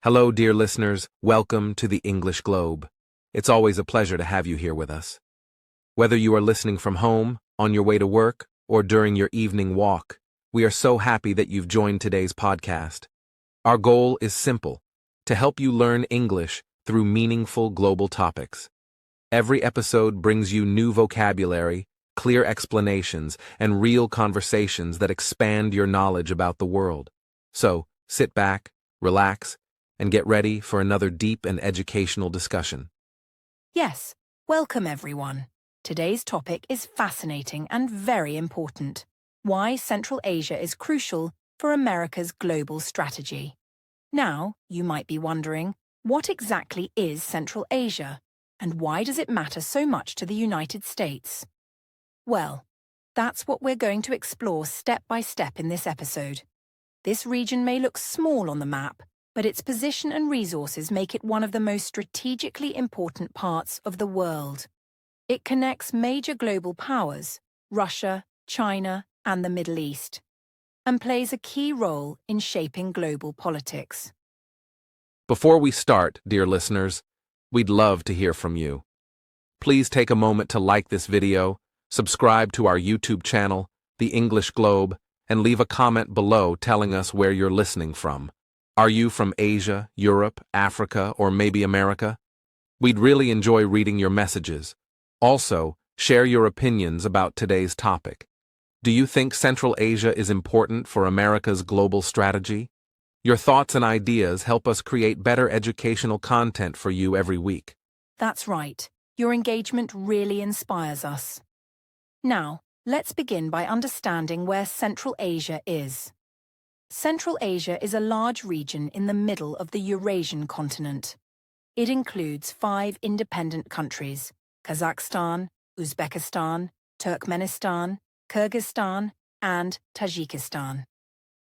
Hello, dear listeners. Welcome to the English Globe. It's always a pleasure to have you here with us. Whether you are listening from home, on your way to work, or during your evening walk, we are so happy that you've joined today's podcast. Our goal is simple: to help you learn English through meaningful global topics. Every episode brings you new vocabulary, clear explanations, and real conversations that expand your knowledge about the world. So, sit back, relax, and get ready for another deep and educational discussion. Yes, welcome everyone. Today's topic is fascinating and very important: why Central Asia is crucial for America's global strategy. Now, you might be wondering, what exactly is Central Asia, and why does it matter so much to the United States? Well, that's what we're going to explore step by step in this episode. This region may look small on the map, but its position and resources make it one of the most strategically important parts of the world. It connects major global powers, Russia, China, and the Middle East, and plays a key role in shaping global politics. Before we start, dear listeners, we'd love to hear from you. Please take a moment to like this video, subscribe to our YouTube channel, The English Globe, and leave a comment below telling us where you're listening from. Are you from Asia, Europe, Africa, or maybe America? We'd really enjoy reading your messages. Also, share your opinions about today's topic. Do you think Central Asia is important for America's global strategy? Your thoughts and ideas help us create better educational content for you every week. That's right. Your engagement really inspires us. Now, let's begin by understanding where Central Asia is. Central Asia is a large region in the middle of the Eurasian continent. It includes 5 independent countries: Kazakhstan, Uzbekistan, Turkmenistan, Kyrgyzstan, and Tajikistan.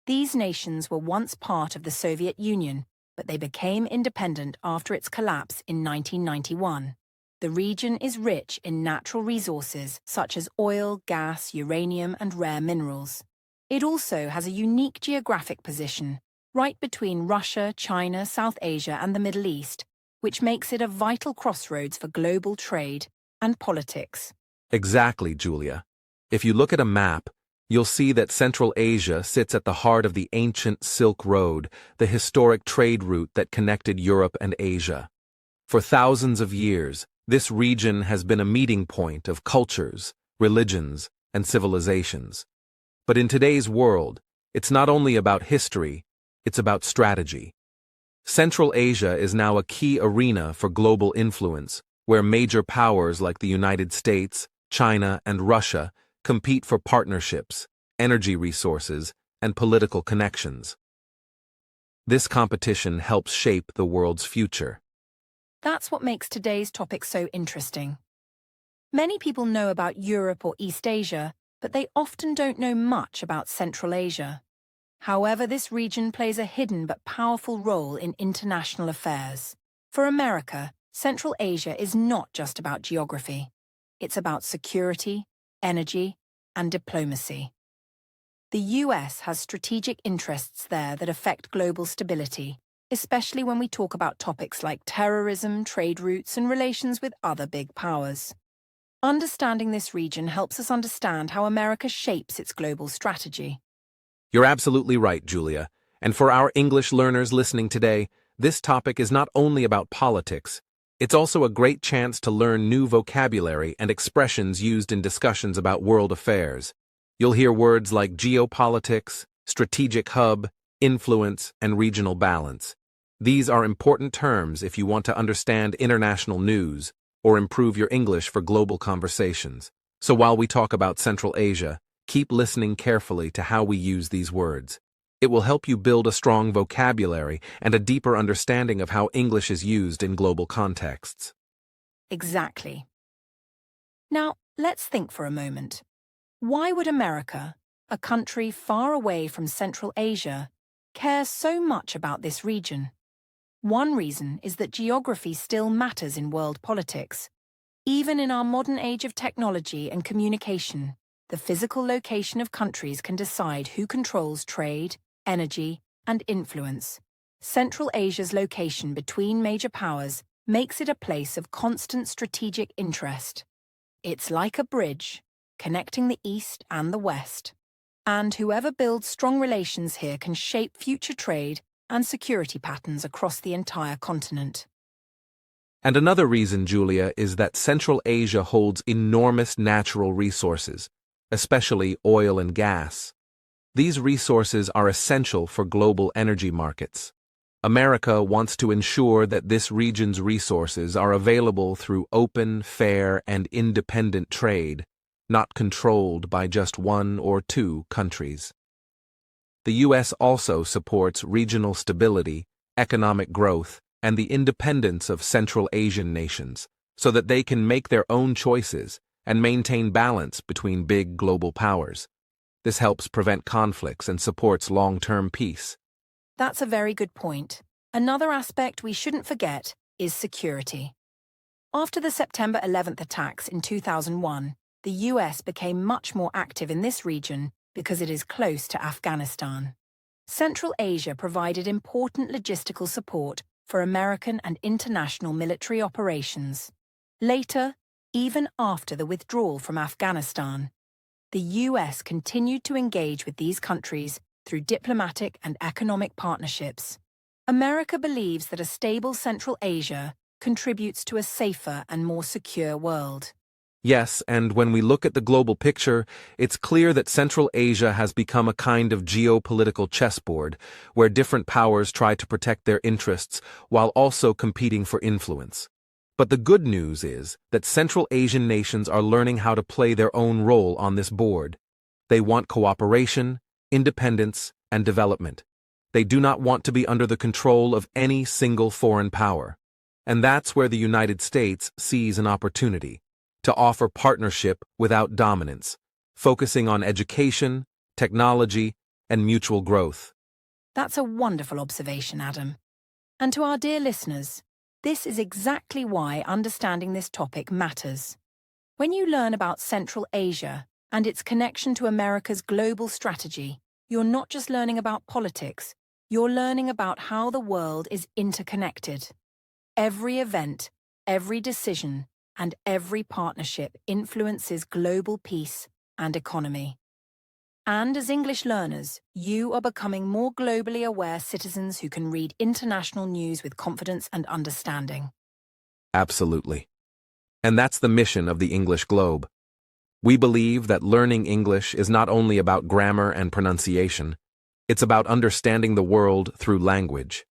These nations were once part of the Soviet Union, but they became independent after its collapse in 1991. The region is rich in natural resources such as oil, gas, uranium, and rare minerals. It also has a unique geographic position, right between Russia, China, South Asia, and the Middle East, which makes it a vital crossroads for global trade and politics. Exactly, Julia. If you look at a map, you'll see that Central Asia sits at the heart of the ancient Silk Road, the historic trade route that connected Europe and Asia. For thousands of years, this region has been a meeting point of cultures, religions, and civilizations. But in today's world, it's not only about history, it's about strategy. Central Asia is now a key arena for global influence, where major powers like the United States, China, and Russia compete for partnerships, energy resources, and political connections. This competition helps shape the world's future. That's what makes today's topic so interesting. Many people know about Europe or East Asia, but they often don't know much about Central Asia. However, this region plays a hidden but powerful role in international affairs. For America, Central Asia is not just about geography. It's about security, energy, and diplomacy. The US has strategic interests there that affect global stability, especially when we talk about topics like terrorism, trade routes, and relations with other big powers. Understanding this region helps us understand how America shapes its global strategy. You're absolutely right, Julia. And for our English learners listening today, this topic is not only about politics, it's also a great chance to learn new vocabulary and expressions used in discussions about world affairs. You'll hear words like geopolitics, strategic hub, influence, and regional balance. These are important terms if you want to understand international news or improve your English for global conversations. So while we talk about Central Asia, keep listening carefully to how we use these words. It will help you build a strong vocabulary and a deeper understanding of how English is used in global contexts. Exactly. Now, let's think for a moment. Why would America, a country far away from Central Asia, care so much about this region? One reason is that geography still matters in world politics. Even in our modern age of technology and communication, the physical location of countries can decide who controls trade, energy, and influence. Central Asia's location between major powers makes it a place of constant strategic interest. It's like a bridge, connecting the East and the West. And whoever builds strong relations here can shape future trade and security patterns across the entire continent. And another reason, Julia, is that Central Asia holds enormous natural resources, especially oil and gas. These resources are essential for global energy markets. America wants to ensure that this region's resources are available through open, fair, and independent trade, not controlled by just one or two countries. The U.S. also supports regional stability, economic growth, and the independence of Central Asian nations, so that they can make their own choices and maintain balance between big global powers. This helps prevent conflicts and supports long-term peace. That's a very good point. Another aspect we shouldn't forget is security. After the September 11th attacks in 2001, the US became much more active in this region because it is close to Afghanistan. Central Asia provided important logistical support for American and international military operations. Later, even after the withdrawal from Afghanistan, the US continued to engage with these countries through diplomatic and economic partnerships. America believes that a stable Central Asia contributes to a safer and more secure world. Yes, and when we look at the global picture, it's clear that Central Asia has become a kind of geopolitical chessboard, where different powers try to protect their interests while also competing for influence. But the good news is that Central Asian nations are learning how to play their own role on this board. They want cooperation, independence, and development. They do not want to be under the control of any single foreign power. And that's where the United States sees an opportunity to offer partnership without dominance, focusing on education, technology, and mutual growth. That's a wonderful observation, Adam. And to our dear listeners, this is exactly why understanding this topic matters. When you learn about Central Asia and its connection to America's global strategy, you're not just learning about politics, you're learning about how the world is interconnected. Every event, every decision, and every partnership influences global peace and economy. And as English learners, you are becoming more globally aware citizens who can read international news with confidence and understanding. Absolutely. And that's the mission of the English Globe. We believe that learning English is not only about grammar and pronunciation, it's about understanding the world through language.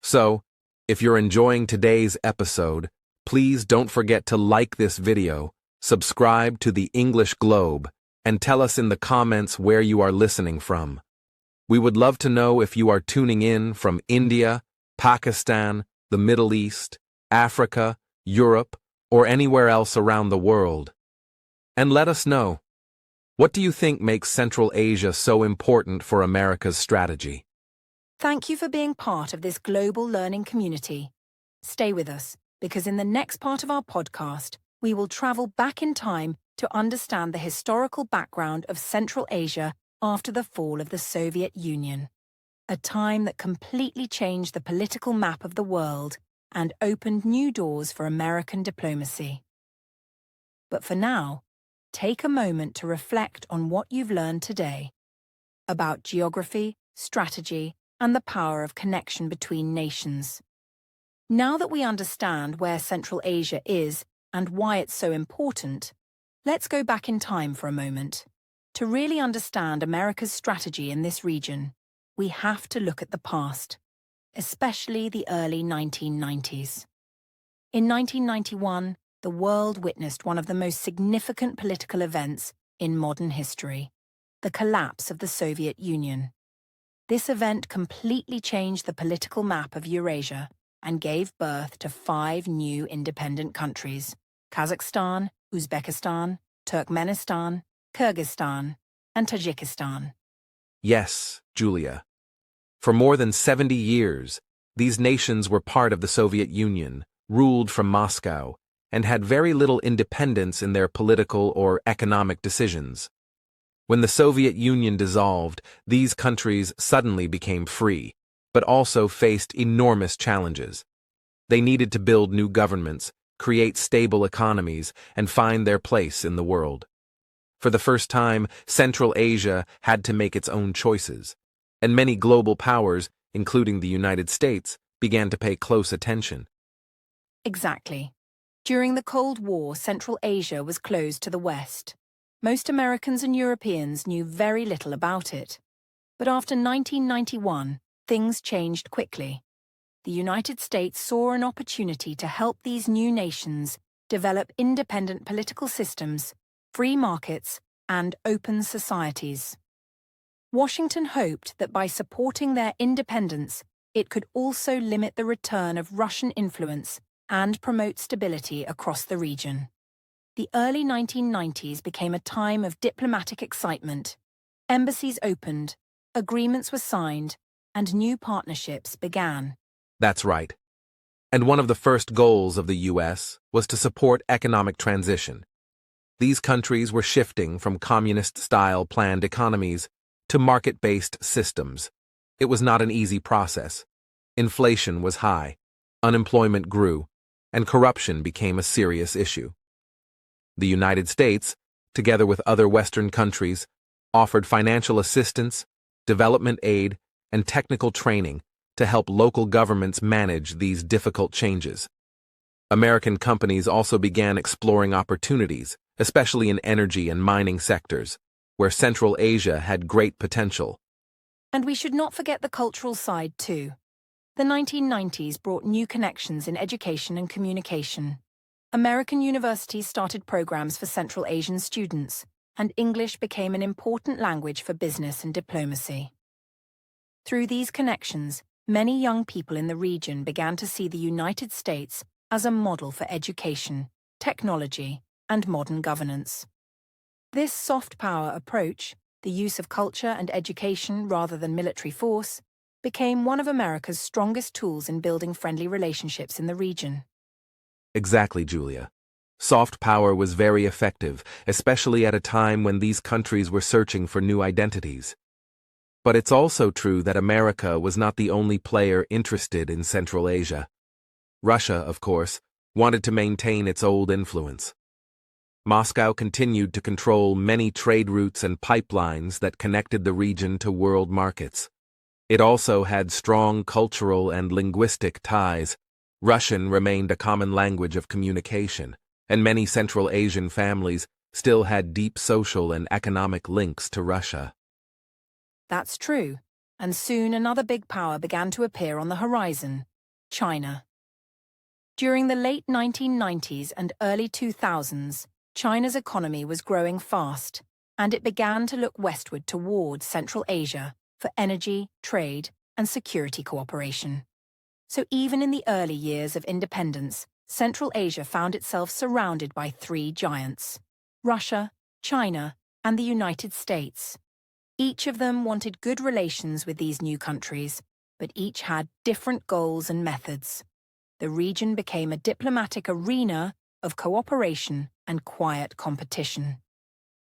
So, if you're enjoying today's episode, please don't forget to like this video, subscribe to the English Globe, and tell us in the comments where you are listening from. We would love to know if you are tuning in from India, Pakistan, the Middle East, Africa, Europe, or anywhere else around the world. And let us know, what do you think makes Central Asia so important for America's strategy? Thank you for being part of this global learning community. Stay with us, because in the next part of our podcast, we will travel back in time to understand the historical background of Central Asia after the fall of the Soviet Union, a time that completely changed the political map of the world and opened new doors for American diplomacy. But for now, take a moment to reflect on what you've learned today about geography, strategy, and the power of connection between nations. Now that we understand where Central Asia is and why it's so important, let's go back in time for a moment. To really understand America's strategy in this region, we have to look at the past, especially the early 1990s. In 1991, the world witnessed one of the most significant political events in modern history, the collapse of the Soviet Union. This event completely changed the political map of Eurasia and gave birth to 5 new independent countries: Kazakhstan, Uzbekistan, Turkmenistan, Kyrgyzstan, and Tajikistan. Yes, Julia. For more than 70 years, these nations were part of the Soviet Union, ruled from Moscow, and had very little independence in their political or economic decisions. When the Soviet Union dissolved, these countries suddenly became free. but also faced enormous challenges. They needed to build new governments, create stable economies, and find their place in the world. For the first time, Central Asia had to make its own choices, and many global powers, including the United States, began to pay close attention. Exactly. During the Cold War, Central Asia was closed to the West. Most Americans and Europeans knew very little about it. But after 1991, things changed quickly. The United States saw an opportunity to help these new nations develop independent political systems, free markets, and open societies. Washington hoped that by supporting their independence, it could also limit the return of Russian influence and promote stability across the region. The early 1990s became a time of diplomatic excitement. Embassies opened, agreements were signed, and new partnerships began. That's right. And one of the first goals of the U.S. was to support economic transition. These countries were shifting from communist-style planned economies to market-based systems. It was not an easy process. Inflation was high, unemployment grew, and corruption became a serious issue. The United States, together with other Western countries, offered financial assistance, development aid, and technical training to help local governments manage these difficult changes. American companies also began exploring opportunities, especially in energy and mining sectors, where Central Asia had great potential. And we should not forget the cultural side too. The 1990s brought new connections in education and communication. American universities started programs for Central Asian students, and English became an important language for business and diplomacy. Through these connections, many young people in the region began to see the United States as a model for education, technology, and modern governance. This soft power approach, the use of culture and education rather than military force, became one of America's strongest tools in building friendly relationships in the region. Exactly, Julia. Soft power was very effective, especially at a time when these countries were searching for new identities. But it's also true that America was not the only player interested in Central Asia. Russia, of course, wanted to maintain its old influence. Moscow continued to control many trade routes and pipelines that connected the region to world markets. It also had strong cultural and linguistic ties. Russian remained a common language of communication, and many Central Asian families still had deep social and economic links to Russia. That's true, and soon another big power began to appear on the horizon: China. During the late 1990s and early 2000s, China's economy was growing fast, and it began to look westward toward Central Asia for energy, trade, and security cooperation. So even in the early years of independence, Central Asia found itself surrounded by three giants: Russia, China, and the United States. Each of them wanted good relations with these new countries, but each had different goals and methods. The region became a diplomatic arena of cooperation and quiet competition.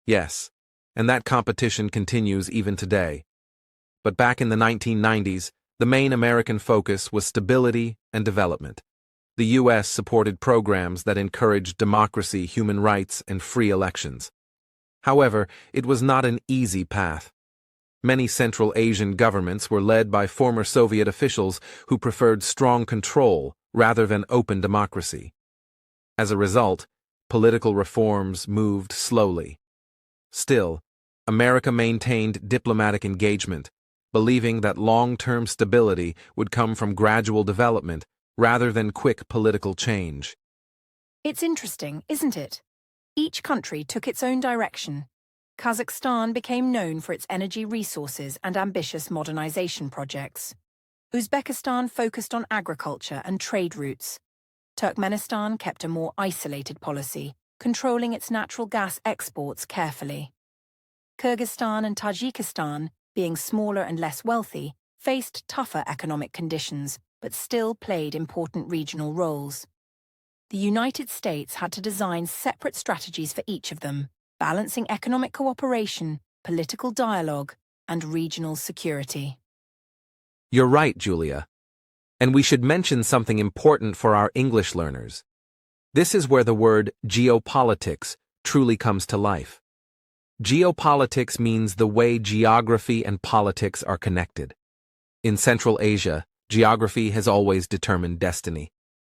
Yes, and that competition continues even today. But back in the 1990s, the main American focus was stability and development. The U.S. supported programs that encouraged democracy, human rights, and free elections. However, it was not an easy path. Many Central Asian governments were led by former Soviet officials who preferred strong control rather than open democracy. As a result, political reforms moved slowly. Still, America maintained diplomatic engagement, believing that long-term stability would come from gradual development rather than quick political change. It's interesting, isn't it? Each country took its own direction. Kazakhstan became known for its energy resources and ambitious modernization projects. Uzbekistan focused on agriculture and trade routes. Turkmenistan kept a more isolated policy, controlling its natural gas exports carefully. Kyrgyzstan and Tajikistan, being smaller and less wealthy, faced tougher economic conditions, but still played important regional roles. The United States had to design separate strategies for each of them, balancing economic cooperation, political dialogue, and regional security. You're right, Julia. And we should mention something important for our English learners. This is where the word geopolitics truly comes to life. Geopolitics means the way geography and politics are connected. In Central Asia, geography has always determined destiny.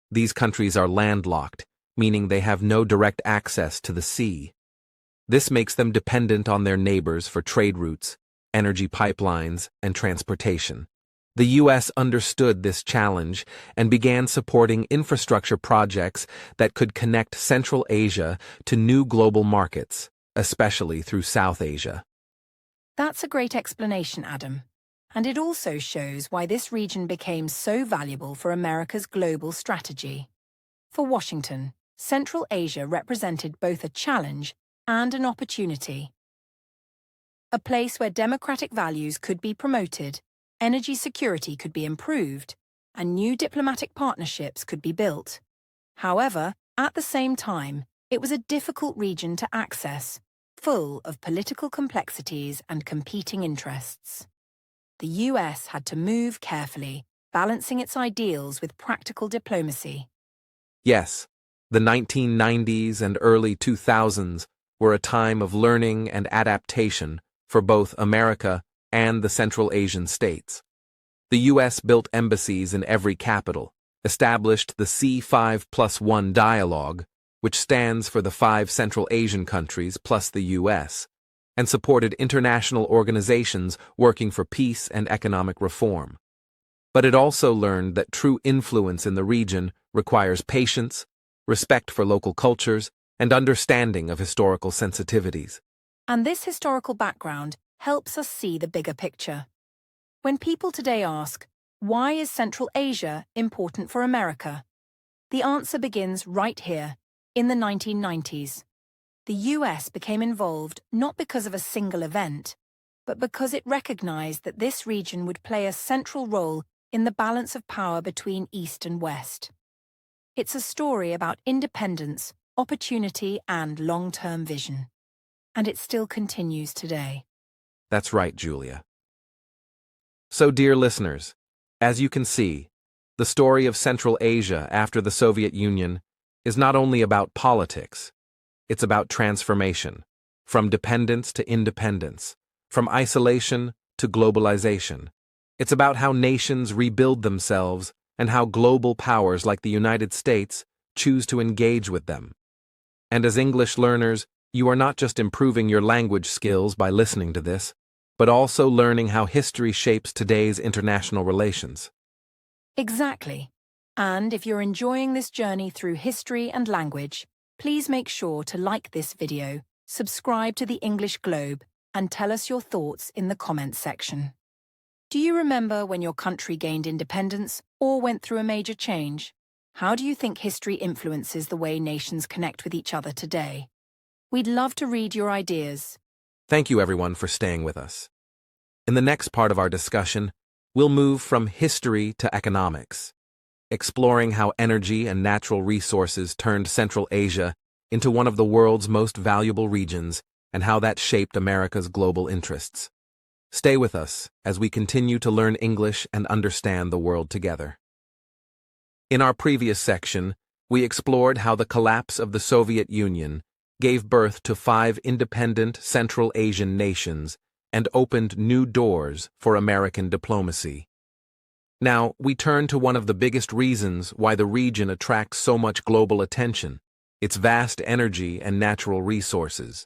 These countries are landlocked, meaning they have no direct access to the sea. This makes them dependent on their neighbors for trade routes, energy pipelines, and transportation. The U.S. understood this challenge and began supporting infrastructure projects that could connect Central Asia to new global markets, especially through South Asia. That's a great explanation, Adam. And it also shows why this region became so valuable for America's global strategy. For Washington, Central Asia represented both a challenge and an opportunity. A place where democratic values could be promoted, energy security could be improved, and new diplomatic partnerships could be built. However, at the same time, it was a difficult region to access, full of political complexities and competing interests. The US had to move carefully, balancing its ideals with practical diplomacy. Yes, the 1990s and early 2000s were a time of learning and adaptation for both America and the Central Asian states. The U.S. built embassies in every capital, established the C5+1 dialogue, which stands for the 5 Central Asian countries plus the U.S., and supported international organizations working for peace and economic reform. But it also learned that true influence in the region requires patience, respect for local cultures, and understanding of historical sensitivities. And this historical background helps us see the bigger picture. When people today ask, why is Central Asia important for America? The answer begins right here, in the 1990s. The US became involved not because of a single event, but because it recognized that this region would play a central role in the balance of power between East and West. It's a story about independence, opportunity, and long-term vision. And it still continues today. That's right, Julia. So, dear listeners, as you can see, the story of Central Asia after the Soviet Union is not only about politics, it's about transformation, from dependence to independence, from isolation to globalization. It's about how nations rebuild themselves and how global powers like the United States choose to engage with them. And as English learners, you are not just improving your language skills by listening to this, but also learning how history shapes today's international relations. Exactly. And if you're enjoying this journey through history and language, please make sure to like this video, subscribe to the English Globe, and tell us your thoughts in the comments section. Do you remember when your country gained independence or went through a major change? How do you think history influences the way nations connect with each other today? We'd love to read your ideas. Thank you, everyone, for staying with us. In the next part of our discussion, we'll move from history to economics, exploring how energy and natural resources turned Central Asia into one of the world's most valuable regions and how that shaped America's global interests. Stay with us as we continue to learn English and understand the world together. In our previous section, we explored how the collapse of the Soviet Union gave birth to 5 independent Central Asian nations and opened new doors for American diplomacy. Now, we turn to one of the biggest reasons why the region attracts so much global attention: its vast energy and natural resources.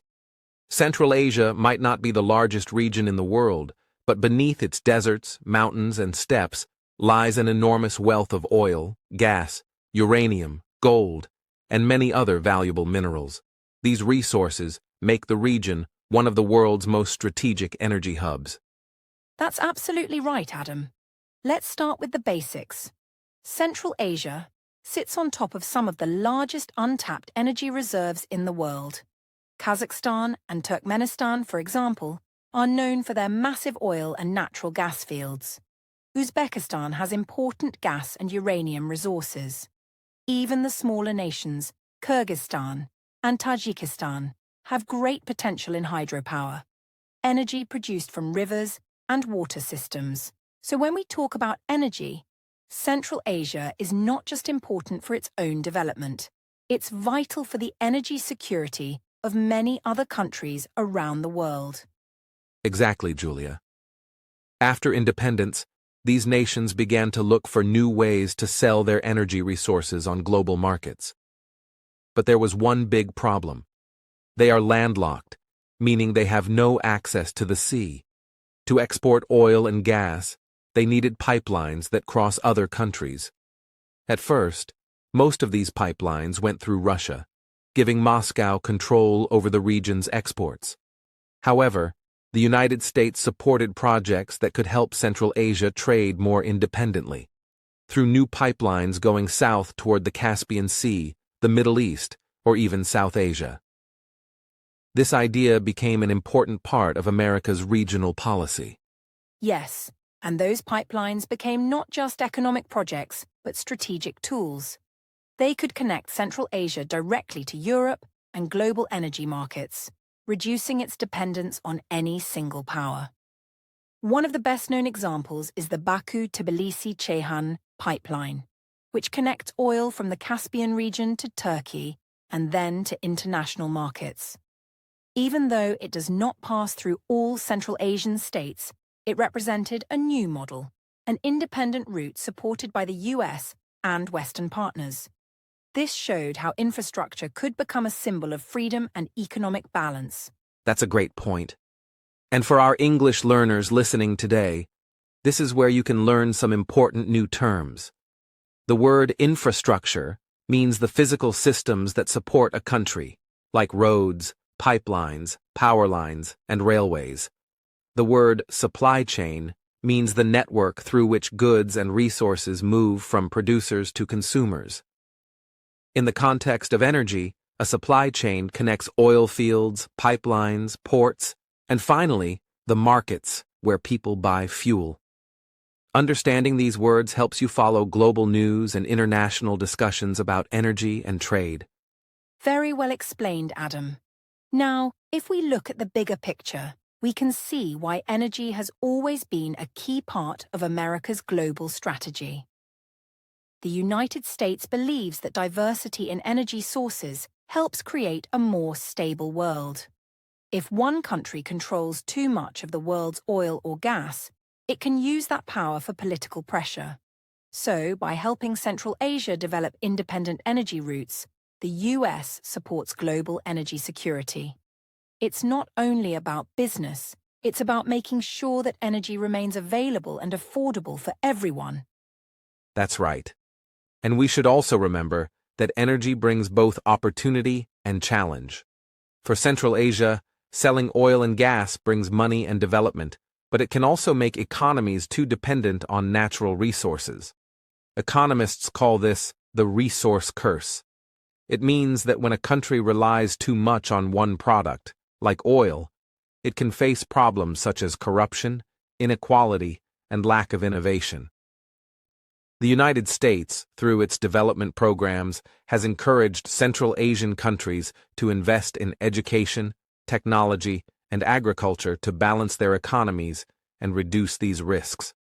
Central Asia might not be the largest region in the world, but beneath its deserts, mountains, and steppes lies an enormous wealth of oil, gas, uranium, gold, and many other valuable minerals. These resources make the region one of the world's most strategic energy hubs. That's absolutely right, Adam. Let's start with the basics. Central Asia sits on top of some of the largest untapped energy reserves in the world. Kazakhstan and Turkmenistan, for example, are known for their massive oil and natural gas fields. Uzbekistan has important gas and uranium resources. Even the smaller nations, Kyrgyzstan and Tajikistan, have great potential in hydropower, energy produced from rivers and water systems, So when we talk about energy, Central Asia is not just important for its own development. It's vital for the energy security of many other countries around the world. Exactly, Julia. After independence, these nations began to look for new ways to sell their energy resources on global markets. But there was one big problem. They are landlocked, meaning they have no access to the sea. To export oil and gas, they needed pipelines that cross other countries. At first, most of these pipelines went through Russia, giving Moscow control over the region's exports. However, the United States supported projects that could help Central Asia trade more independently, through new pipelines going south toward the Caspian Sea, the Middle East, or even South Asia. This idea became an important part of America's regional policy. Yes, and those pipelines became not just economic projects, but strategic tools. They could connect Central Asia directly to Europe and global energy markets, reducing its dependence on any single power. One of the best-known examples is the Baku-Tbilisi-Ceyhan pipeline, which connects oil from the Caspian region to Turkey and then to international markets. Even though it does not pass through all Central Asian states, it represented a new model, an independent route supported by the US and Western partners. This showed how infrastructure could become a symbol of freedom and economic balance. That's a great point. And for our English learners listening today, this is where you can learn some important new terms. The word infrastructure means the physical systems that support a country, like roads, pipelines, power lines, and railways. The word supply chain means the network through which goods and resources move from producers to consumers. In the context of energy, a supply chain connects oil fields, pipelines, ports, and finally, the markets where people buy fuel. Understanding these words helps you follow global news and international discussions about energy and trade. Very well explained, Adam. Now, if we look at the bigger picture, we can see why energy has always been a key part of America's global strategy. The United States believes that diversity in energy sources helps create a more stable world. If one country controls too much of the world's oil or gas, it can use that power for political pressure. So, by helping Central Asia develop independent energy routes, the US supports global energy security. It's not only about business, it's about making sure that energy remains available and affordable for everyone. That's right. And we should also remember that energy brings both opportunity and challenge. For Central Asia, selling oil and gas brings money and development, but it can also make economies too dependent on natural resources. Economists call this the resource curse. It means that when a country relies too much on one product, like oil, it can face problems such as corruption, inequality, and lack of innovation. The United States, through its development programs, has encouraged Central Asian countries to invest in education, technology, and agriculture to balance their economies and reduce these risks.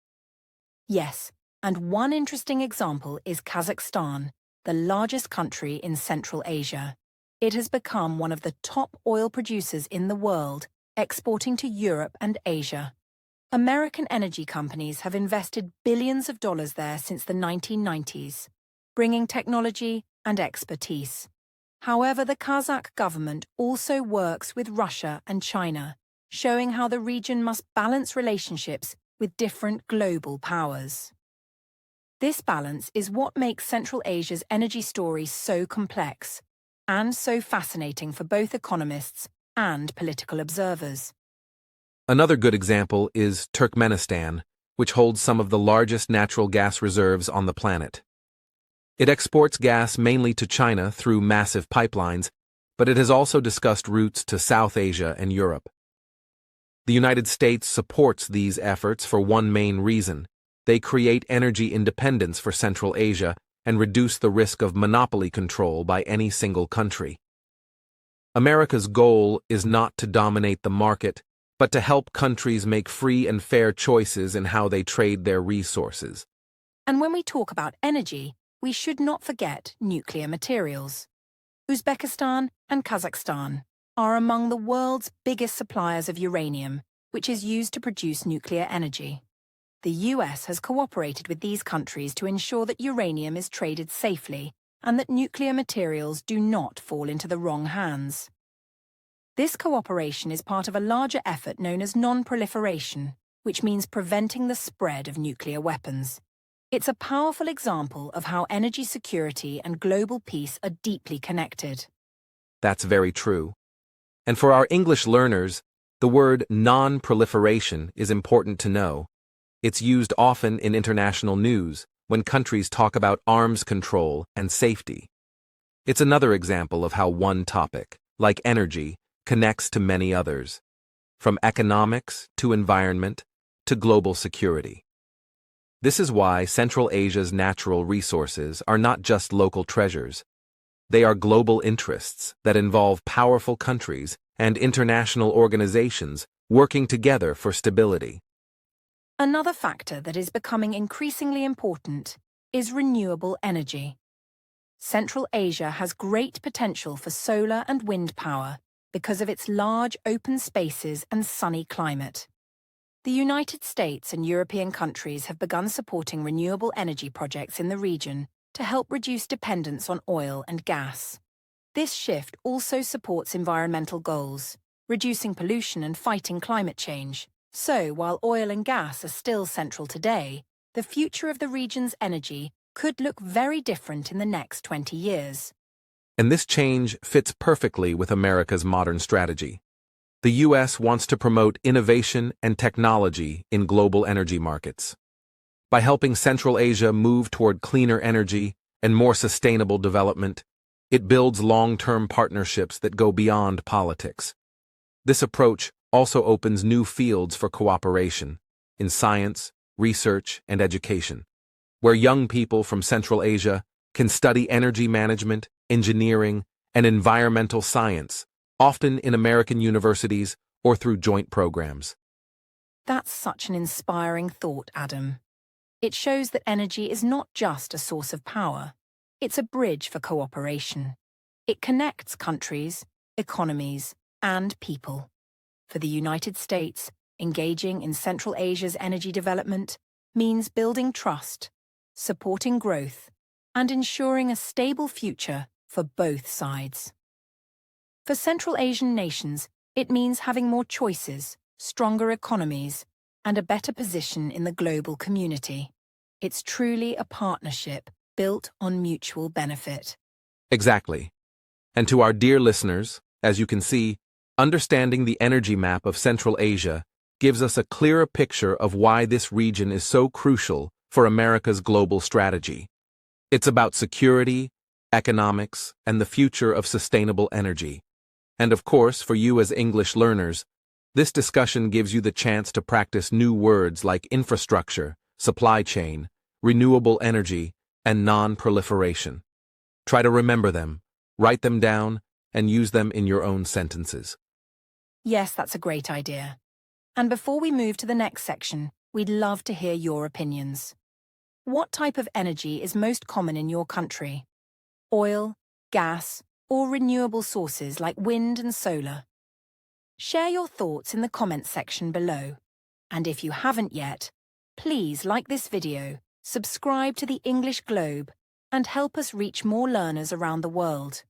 Yes, and one interesting example is Kazakhstan, the largest country in Central Asia. It has become one of the top oil producers in the world, exporting to Europe and Asia. American energy companies have invested billions of dollars there since the 1990s, bringing technology and expertise. However, the Kazakh government also works with Russia and China, showing how the region must balance relationships with different global powers. This balance is what makes Central Asia's energy story so complex and so fascinating for both economists and political observers. Another good example is Turkmenistan, which holds some of the largest natural gas reserves on the planet. It exports gas mainly to China through massive pipelines, but it has also discussed routes to South Asia and Europe. The United States supports these efforts for one main reason. They create energy independence for Central Asia and reduce the risk of monopoly control by any single country. America's goal is not to dominate the market, but to help countries make free and fair choices in how they trade their resources. And when we talk about energy, we should not forget nuclear materials. Uzbekistan and Kazakhstan are among the world's biggest suppliers of uranium, which is used to produce nuclear energy. The US has cooperated with these countries to ensure that uranium is traded safely and that nuclear materials do not fall into the wrong hands. This cooperation is part of a larger effort known as non-proliferation, which means preventing the spread of nuclear weapons. It's a powerful example of how energy security and global peace are deeply connected. That's very true. And for our English learners, the word non-proliferation is important to know. It's used often in international news when countries talk about arms control and safety. It's another example of how one topic, like energy, connects to many others, from economics to environment to global security. This is why Central Asia's natural resources are not just local treasures. They are global interests that involve powerful countries and international organizations working together for stability. Another factor that is becoming increasingly important is renewable energy. Central Asia has great potential for solar and wind power because of its large open spaces and sunny climate. The United States and European countries have begun supporting renewable energy projects in the region to help reduce dependence on oil and gas. This shift also supports environmental goals, reducing pollution and fighting climate change. So, while oil and gas are still central today, the future of the region's energy could look very different in the next 20 years. And this change fits perfectly with America's modern strategy. The U.S. wants to promote innovation and technology in global energy markets. By helping Central Asia move toward cleaner energy and more sustainable development, it builds long-term partnerships that go beyond politics. This approach also opens new fields for cooperation in science, research, and education, where young people from Central Asia can study energy management, engineering, and environmental science, often in American universities or through joint programs. That's such an inspiring thought, Adam. It shows that energy is not just a source of power, it's a bridge for cooperation. It connects countries, economies, and people. For the United States, engaging in Central Asia's energy development means building trust, supporting growth, and ensuring a stable future for both sides. For Central Asian nations, it means having more choices, stronger economies, and a better position in the global community. It's truly a partnership built on mutual benefit. Exactly. And to our dear listeners, as you can see, understanding the energy map of Central Asia gives us a clearer picture of why this region is so crucial for America's global strategy. It's about security, economics, and the future of sustainable energy. And of course, for you as English learners, this discussion gives you the chance to practice new words like infrastructure, supply chain, renewable energy, and non-proliferation. Try to remember them, write them down, and use them in your own sentences. Yes, that's a great idea. And before we move to the next section, we'd love to hear your opinions. What type of energy is most common in your country? Oil, gas, or renewable sources like wind and solar? Share your thoughts in the comments section below. And if you haven't yet, please like this video, subscribe to the English Globe, and help us reach more learners around the world.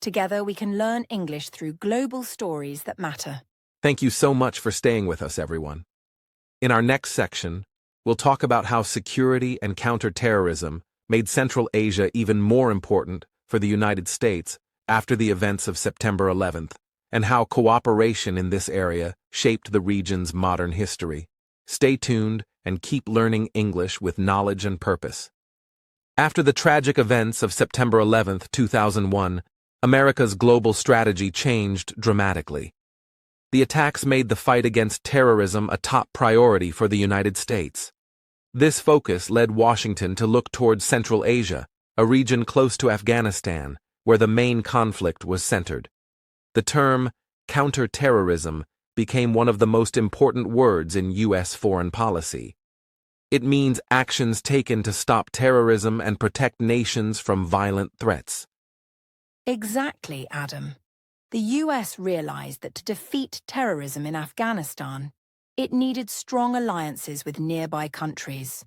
Together we can learn English through global stories that matter. Thank you so much for staying with us, everyone. In our next section, we'll talk about how security and counterterrorism made Central Asia even more important for the United States after the events of September 11th, and how cooperation in this area shaped the region's modern history. Stay tuned and keep learning English with knowledge and purpose. After the tragic events of September 11th, 2001, America's global strategy changed dramatically. The attacks made the fight against terrorism a top priority for the United States. This focus led Washington to look towards Central Asia, a region close to Afghanistan, where the main conflict was centered. The term counterterrorism became one of the most important words in U.S. foreign policy. It means actions taken to stop terrorism and protect nations from violent threats. Exactly, Adam. The US realized that to defeat terrorism in Afghanistan, it needed strong alliances with nearby countries.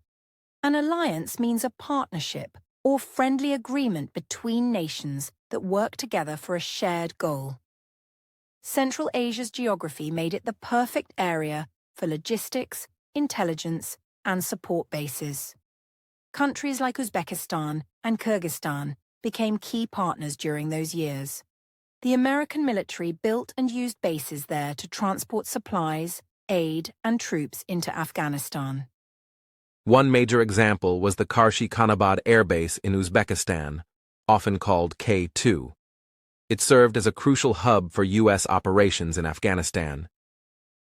An alliance means a partnership or friendly agreement between nations that work together for a shared goal. Central Asia's geography made it the perfect area for logistics, intelligence, and support bases. Countries like Uzbekistan and Kyrgyzstan became key partners during those years. The American military built and used bases there to transport supplies, aid, and troops into Afghanistan. One major example was the Karshi-Khanabad Air Base in Uzbekistan, often called K2. It served as a crucial hub for U.S. operations in Afghanistan.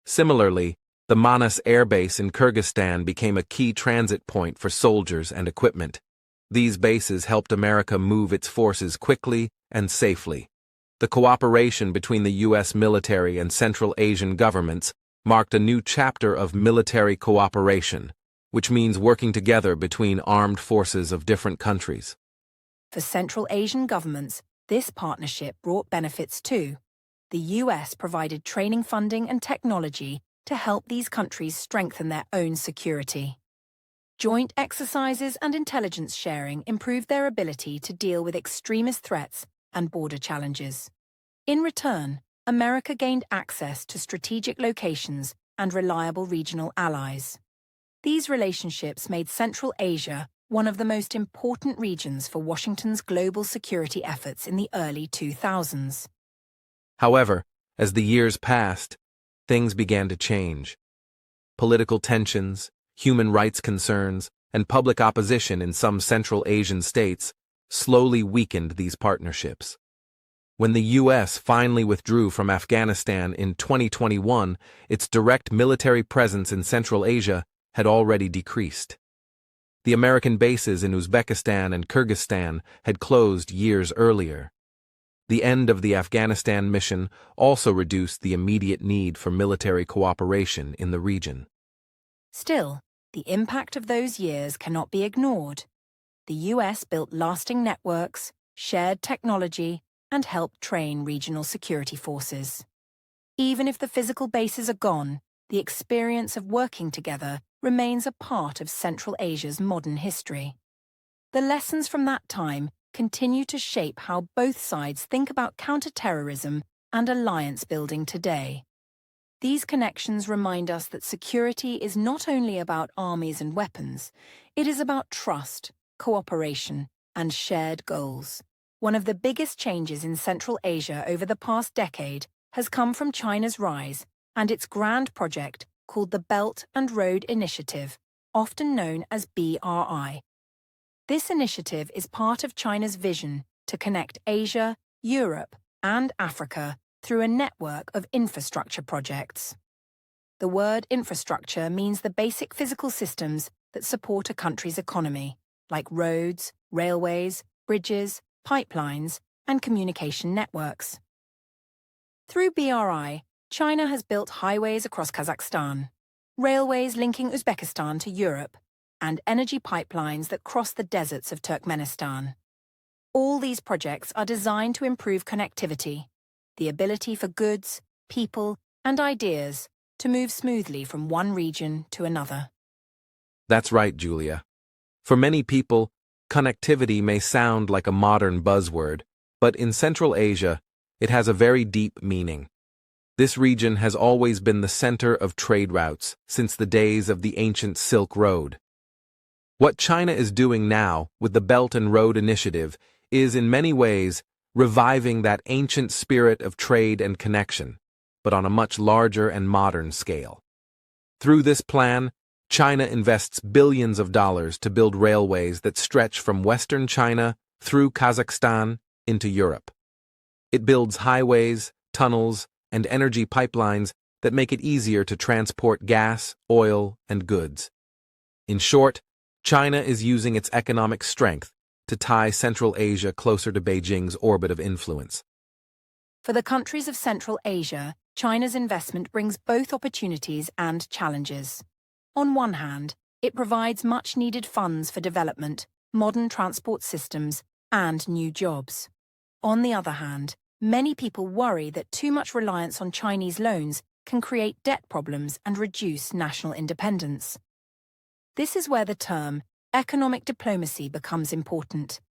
Similarly, the Manas Air Base in Kyrgyzstan became a key transit point for soldiers and equipment. These bases helped America move its forces quickly and safely. The cooperation between the U.S. military and Central Asian governments marked a new chapter of military cooperation, which means working together between armed forces of different countries. For Central Asian governments, this partnership brought benefits too. The US provided training funding and technology to help these countries strengthen their own security. Joint exercises and intelligence sharing improved their ability to deal with extremist threats and border challenges. In return, America gained access to strategic locations and reliable regional allies. These relationships made Central Asia one of the most important regions for Washington's global security efforts in the early 2000s. However, as the years passed, things began to change. Political tensions, human rights concerns, and public opposition in some Central Asian states slowly weakened these partnerships. When the U.S. finally withdrew from Afghanistan in 2021, its direct military presence in Central Asia had already decreased. The American bases in Uzbekistan and Kyrgyzstan had closed years earlier. The end of the Afghanistan mission also reduced the immediate need for military cooperation in the region. Still, the impact of those years cannot be ignored. The US built lasting networks, shared technology, and helped train regional security forces. Even if the physical bases are gone, the experience of working together remains a part of Central Asia's modern history. The lessons from that time continue to shape how both sides think about counterterrorism and alliance building today. These connections remind us that security is not only about armies and weapons, it is about trust, cooperation, and shared goals. One of the biggest changes in Central Asia over the past decade has come from China's rise and its grand project called the Belt and Road Initiative, often known as BRI. This initiative is part of China's vision to connect Asia, Europe, and Africa through a network of infrastructure projects. The word infrastructure means the basic physical systems that support a country's economy, like roads, railways, bridges, pipelines, and communication networks. Through BRI, China has built highways across Kazakhstan, railways linking Uzbekistan to Europe, and energy pipelines that cross the deserts of Turkmenistan. All these projects are designed to improve connectivity, the ability for goods, people, and ideas to move smoothly from one region to another. That's right, Julia. For many people, connectivity may sound like a modern buzzword, but in Central Asia, it has a very deep meaning. This region has always been the center of trade routes since the days of the ancient Silk Road. What China is doing now with the Belt and Road Initiative is, in many ways, reviving that ancient spirit of trade and connection, but on a much larger and modern scale. Through this plan, China invests billions of dollars to build railways that stretch from western China through Kazakhstan into Europe. It builds highways, tunnels, and energy pipelines that make it easier to transport gas, oil, and goods. In short, China is using its economic strength to tie Central Asia closer to Beijing's orbit of influence. For the countries of Central Asia, China's investment brings both opportunities and challenges. On one hand, it provides much-needed funds for development, modern transport systems, and new jobs. On the other hand, many people worry that too much reliance on Chinese loans can create debt problems and reduce national independence. This is where the term economic diplomacy becomes important.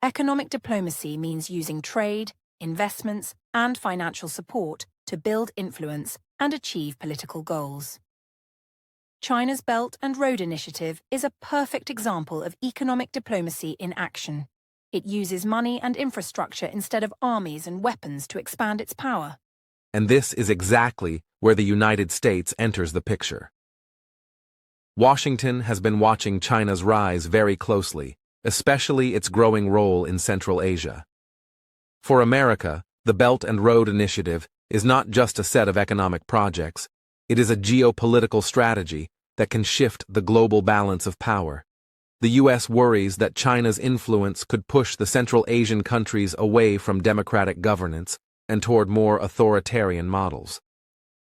Economic diplomacy means using trade, investments, and financial support to build influence and achieve political goals. China's Belt and Road Initiative is a perfect example of economic diplomacy in action. It uses money and infrastructure instead of armies and weapons to expand its power. And this is exactly where the United States enters the picture. Washington has been watching China's rise very closely, especially its growing role in Central Asia. For America, the Belt and Road Initiative is not just a set of economic projects, it is a geopolitical strategy that can shift the global balance of power. The U.S. worries that China's influence could push the Central Asian countries away from democratic governance and toward more authoritarian models.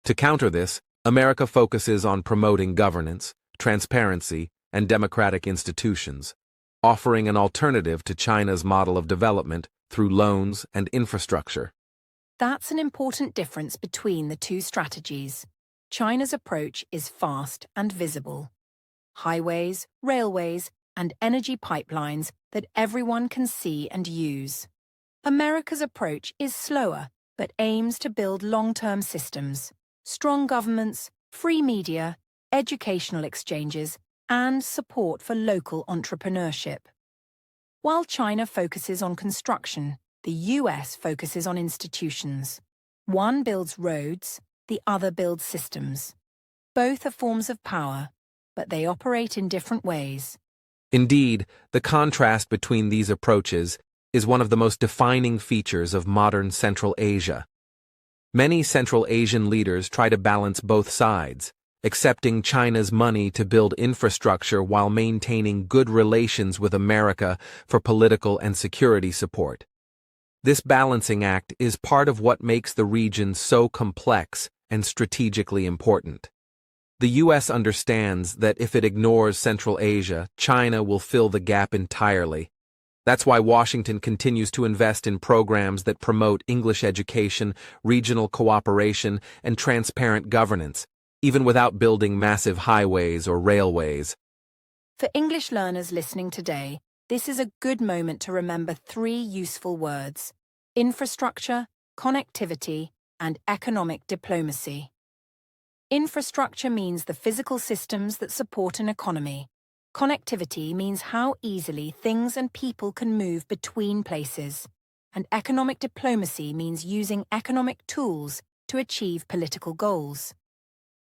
To counter this, America focuses on promoting governance, transparency, and democratic institutions, offering an alternative to China's model of development through loans and infrastructure. That's an important difference between the two strategies. China's approach is fast and visible. Highways, railways, and energy pipelines that everyone can see and use. America's approach is slower, but aims to build long-term systems, strong governments, free media, educational exchanges, and support for local entrepreneurship. While China focuses on construction, the US focuses on institutions. One builds roads, the other builds systems. Both are forms of power, but they operate in different ways. Indeed, the contrast between these approaches is one of the most defining features of modern Central Asia. Many Central Asian leaders try to balance both sides, accepting China's money to build infrastructure while maintaining good relations with America for political and security support. This balancing act is part of what makes the region so complex and strategically important. The U.S. understands that if it ignores Central Asia, China will fill the gap entirely. That's why Washington continues to invest in programs that promote English education, regional cooperation, and transparent governance, even without building massive highways or railways. For English learners listening today, this is a good moment to remember three useful words: infrastructure, connectivity, and economic diplomacy. Infrastructure means the physical systems that support an economy. Connectivity means how easily things and people can move between places. And economic diplomacy means using economic tools to achieve political goals.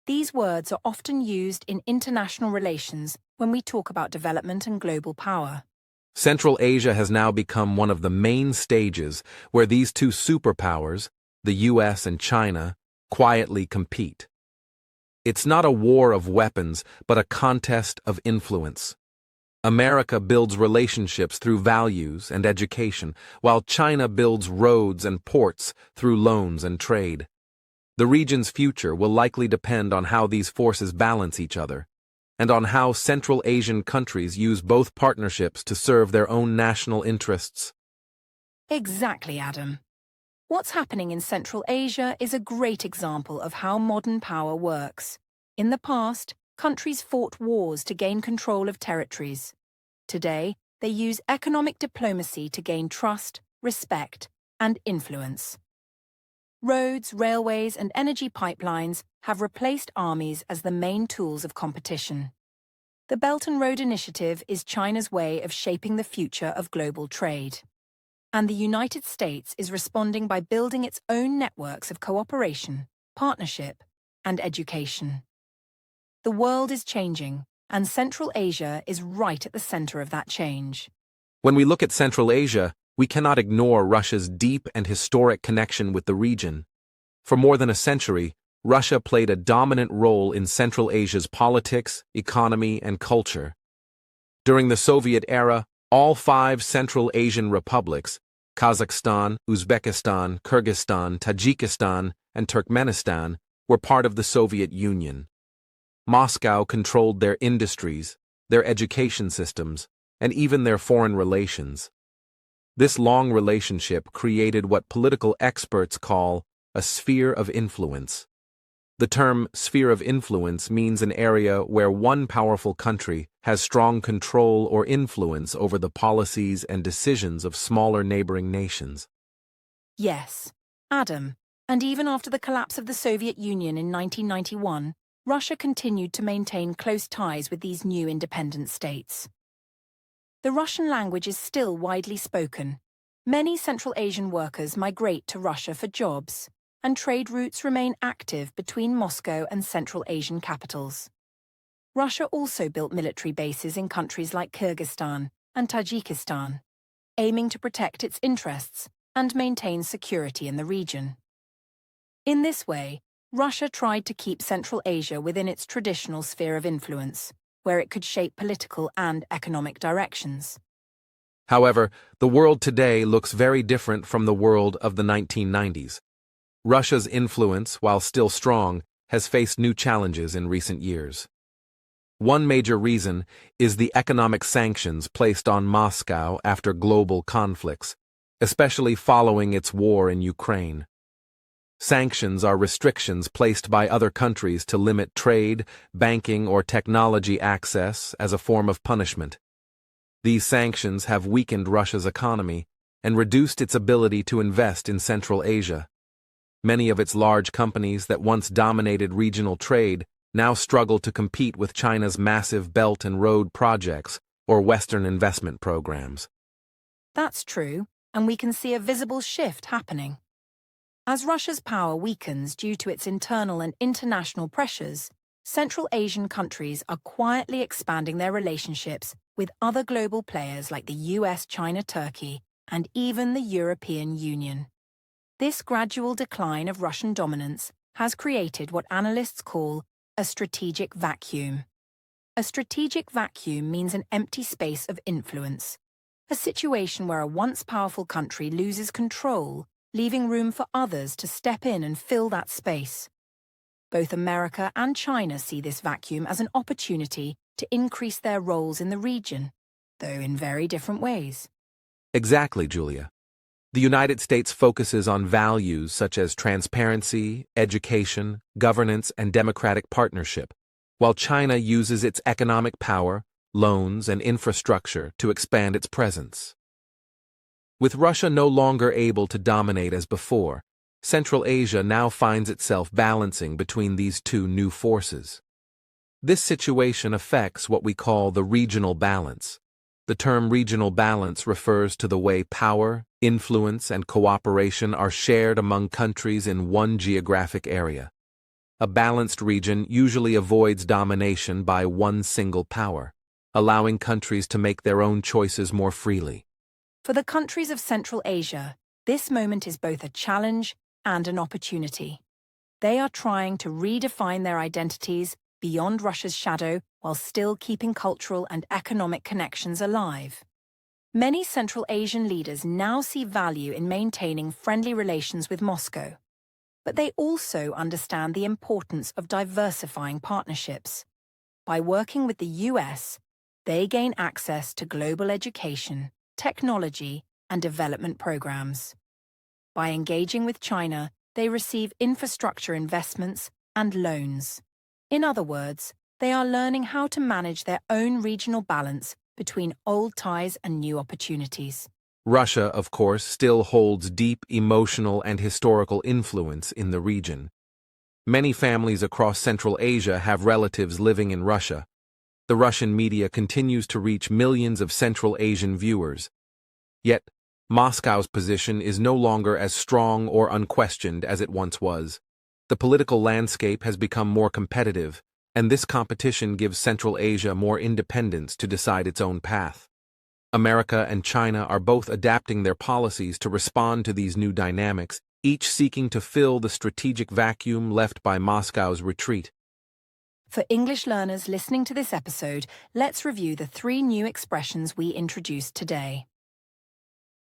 These words are often used in international relations when we talk about development and global power. Central Asia has now become one of the main stages where these two superpowers, the US and China, quietly compete. It's not a war of weapons, but a contest of influence. America builds relationships through values and education, while China builds roads and ports through loans and trade. The region's future will likely depend on how these forces balance each other, and on how Central Asian countries use both partnerships to serve their own national interests. Exactly, Adam. What's happening in Central Asia is a great example of how modern power works. In the past, countries fought wars to gain control of territories. Today, they use economic diplomacy to gain trust, respect, and influence. Roads, railways, and energy pipelines have replaced armies as the main tools of competition. The Belt and Road Initiative is China's way of shaping the future of global trade. And the United States is responding by building its own networks of cooperation, partnership, and education. The world is changing, and Central Asia is right at the center of that change. When we look at Central Asia, we cannot ignore Russia's deep and historic connection with the region. For more than a century, Russia played a dominant role in Central Asia's politics, economy, and culture. During the Soviet era, all 5 Central Asian republics, Kazakhstan, Uzbekistan, Kyrgyzstan, Tajikistan, and Turkmenistan were part of the Soviet Union. Moscow controlled their industries, their education systems, and even their foreign relations. This long relationship created what political experts call a sphere of influence. The term sphere of influence means an area where one powerful country has strong control or influence over the policies and decisions of smaller neighboring nations. Yes, Adam. And even after the collapse of the Soviet Union in 1991, Russia continued to maintain close ties with these new independent states. The Russian language is still widely spoken. Many Central Asian workers migrate to Russia for jobs, and trade routes remain active between Moscow and Central Asian capitals. Russia also built military bases in countries like Kyrgyzstan and Tajikistan, aiming to protect its interests and maintain security in the region. In this way, Russia tried to keep Central Asia within its traditional sphere of influence, where it could shape political and economic directions. However, the world today looks very different from the world of the 1990s. Russia's influence, while still strong, has faced new challenges in recent years. One major reason is the economic sanctions placed on Moscow after global conflicts, especially following its war in Ukraine. Sanctions are restrictions placed by other countries to limit trade, banking, or technology access as a form of punishment. These sanctions have weakened Russia's economy and reduced its ability to invest in Central Asia. Many of its large companies that once dominated regional trade now struggle to compete with China's massive Belt and Road projects or Western investment programs. That's true, and we can see a visible shift happening. As Russia's power weakens due to its internal and international pressures, Central Asian countries are quietly expanding their relationships with other global players like the US, China, Turkey, and even the European Union. This gradual decline of Russian dominance has created what analysts call a strategic vacuum. A strategic vacuum means an empty space of influence, a situation where a once powerful country loses control, leaving room for others to step in and fill that space. Both America and China see this vacuum as an opportunity to increase their roles in the region, though in very different ways. Exactly, Julia. The United States focuses on values such as transparency, education, governance, and democratic partnership, while China uses its economic power, loans, and infrastructure to expand its presence. With Russia no longer able to dominate as before, Central Asia now finds itself balancing between these two new forces. This situation affects what we call the regional balance. The term regional balance refers to the way power, influence, and cooperation are shared among countries in one geographic area. A balanced region usually avoids domination by one single power, allowing countries to make their own choices more freely. For the countries of Central Asia, this moment is both a challenge and an opportunity. They are trying to redefine their identities beyond Russia's shadow while still keeping cultural and economic connections alive. Many Central Asian leaders now see value in maintaining friendly relations with Moscow, but they also understand the importance of diversifying partnerships. By working with the US, they gain access to global education, technology, and development programs. By engaging with China, they receive infrastructure investments and loans. In other words, they are learning how to manage their own regional balance between old ties and new opportunities. Russia, of course, still holds deep emotional and historical influence in the region. Many families across Central Asia have relatives living in Russia. The Russian media continues to reach millions of Central Asian viewers. Yet, Moscow's position is no longer as strong or unquestioned as it once was. The political landscape has become more competitive, and this competition gives Central Asia more independence to decide its own path. America and China are both adapting their policies to respond to these new dynamics, each seeking to fill the strategic vacuum left by Moscow's retreat. For English learners listening to this episode, let's review the 3 new expressions we introduced today.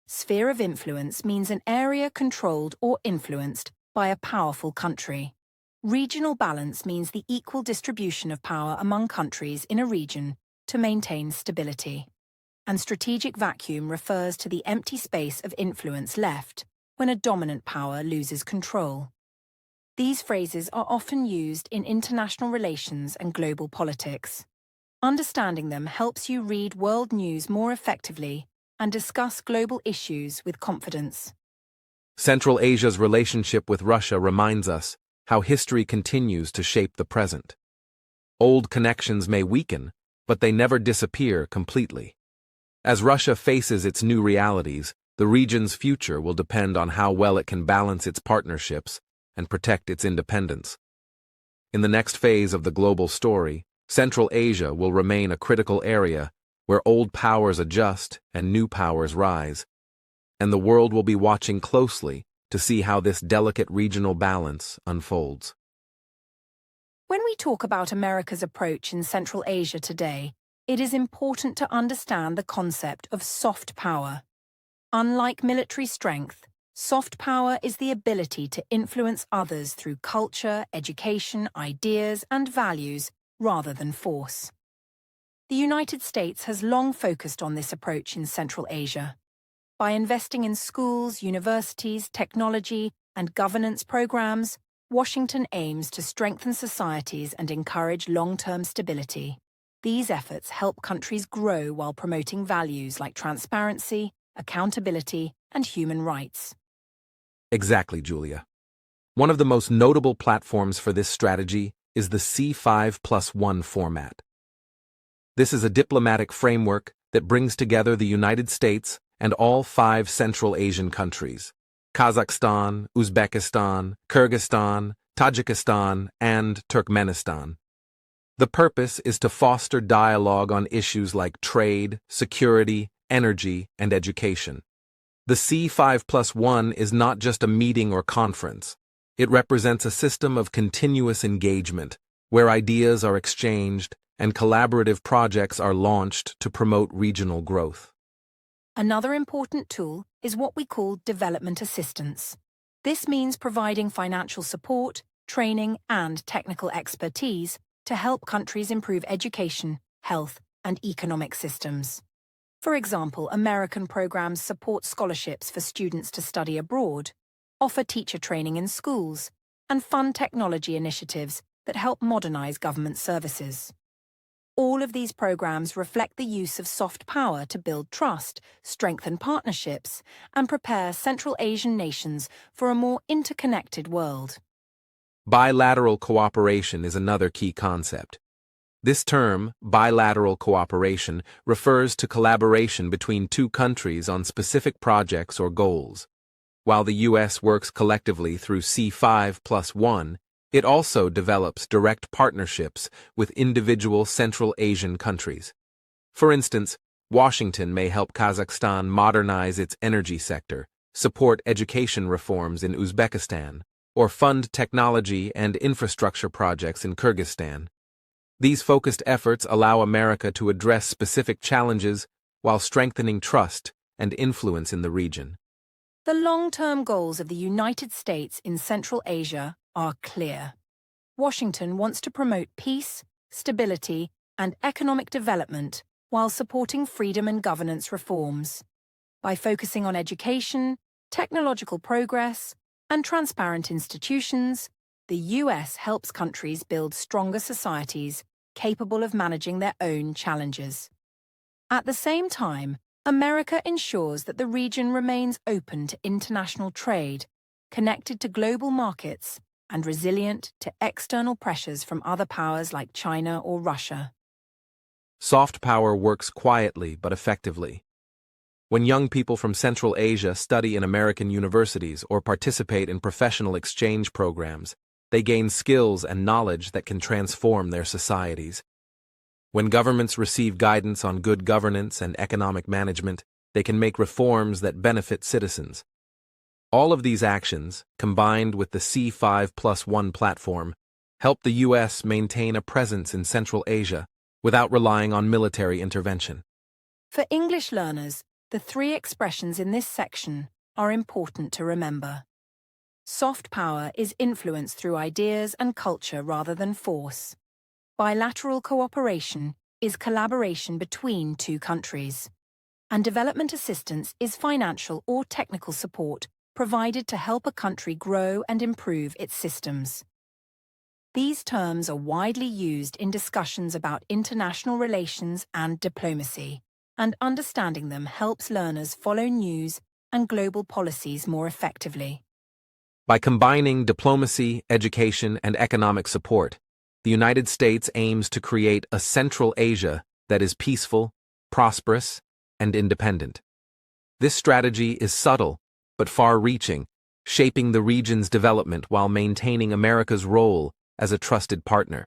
Sphere of influence means an area controlled or influenced by a powerful country. Regional balance means the equal distribution of power among countries in a region to maintain stability. And strategic vacuum refers to the empty space of influence left when a dominant power loses control. These phrases are often used in international relations and global politics. Understanding them helps you read world news more effectively and discuss global issues with confidence. Central Asia's relationship with Russia reminds us how history continues to shape the present. Old connections may weaken, but they never disappear completely. As Russia faces its new realities, the region's future will depend on how well it can balance its partnerships and protect its independence. In the next phase of the global story, Central Asia will remain a critical area where old powers adjust and new powers rise, and the world will be watching closely to see how this delicate regional balance unfolds. When we talk about America's approach in Central Asia today, it is important to understand the concept of soft power. Unlike military strength, soft power is the ability to influence others through culture, education, ideas, and values rather than force. The United States has long focused on this approach in Central Asia. By investing in schools, universities, technology, and governance programs, Washington aims to strengthen societies and encourage long-term stability. These efforts help countries grow while promoting values like transparency, accountability, and human rights. Exactly, Julia. One of the most notable platforms for this strategy is the C5+1 format. This is a diplomatic framework that brings together the United States and all 5 Central Asian countries: Kazakhstan, Uzbekistan, Kyrgyzstan, Tajikistan, and Turkmenistan. The purpose is to foster dialogue on issues like trade, security, energy, and education. The C5+1 is not just a meeting or conference. It represents a system of continuous engagement, where ideas are exchanged and collaborative projects are launched to promote regional growth. Another important tool is what we call development assistance. This means providing financial support, training, and technical expertise to help countries improve education, health, and economic systems. For example, American programs support scholarships for students to study abroad, offer teacher training in schools, and fund technology initiatives that help modernize government services. All of these programs reflect the use of soft power to build trust, strengthen partnerships, and prepare Central Asian nations for a more interconnected world. Bilateral cooperation is another key concept. This term, bilateral cooperation, refers to collaboration between 2 countries on specific projects or goals. While the U.S. works collectively through C5+1, it also develops direct partnerships with individual Central Asian countries. For instance, Washington may help Kazakhstan modernize its energy sector, support education reforms in Uzbekistan, or fund technology and infrastructure projects in Kyrgyzstan. These focused efforts allow America to address specific challenges while strengthening trust and influence in the region. The long-term goals of the United States in Central Asia are clear. Washington wants to promote peace, stability, and economic development while supporting freedom and governance reforms. By focusing on education, technological progress, and transparent institutions, the U.S. helps countries build stronger societies capable of managing their own challenges. At the same time, America ensures that the region remains open to international trade, connected to global markets, and resilient to external pressures from other powers like China or Russia. Soft power works quietly but effectively. When young people from Central Asia study in American universities or participate in professional exchange programs, they gain skills and knowledge that can transform their societies. When governments receive guidance on good governance and economic management, they can make reforms that benefit citizens. All of these actions, combined with the C5+1 platform, help the U.S. maintain a presence in Central Asia without relying on military intervention. For English learners, the 3 expressions in this section are important to remember. Soft power is influenced through ideas and culture rather than force. Bilateral cooperation is collaboration between two countries. And development assistance is financial or technical support provided to help a country grow and improve its systems. These terms are widely used in discussions about international relations and diplomacy, and understanding them helps learners follow news and global policies more effectively. By combining diplomacy, education, and economic support, the United States aims to create a Central Asia that is peaceful, prosperous, and independent. This strategy is subtle but far-reaching, shaping the region's development while maintaining America's role as a trusted partner.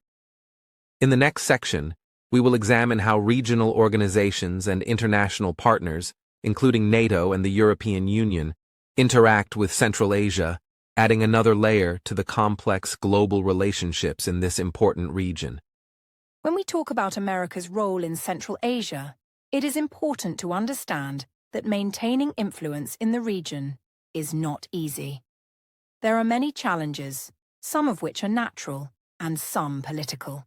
In the next section, we will examine how regional organizations and international partners, including NATO and the European Union, interact with Central Asia, adding another layer to the complex global relationships in this important region. When we talk about America's role in Central Asia, it is important to understand that maintaining influence in the region is not easy. There are many challenges, some of which are natural and some political.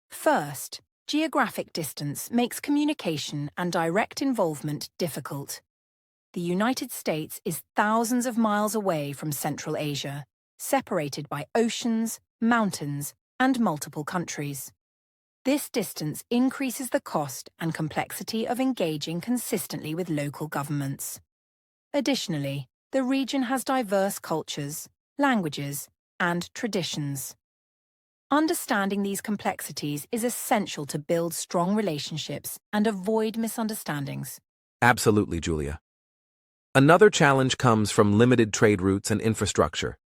First, geographic distance makes communication and direct involvement difficult. The United States is thousands of miles away from Central Asia, separated by oceans, mountains, and multiple countries. This distance increases the cost and complexity of engaging consistently with local governments. Additionally, the region has diverse cultures, languages, and traditions. Understanding these complexities is essential to build strong relationships and avoid misunderstandings. Absolutely, Julia. Another challenge comes from limited trade routes and infrastructure.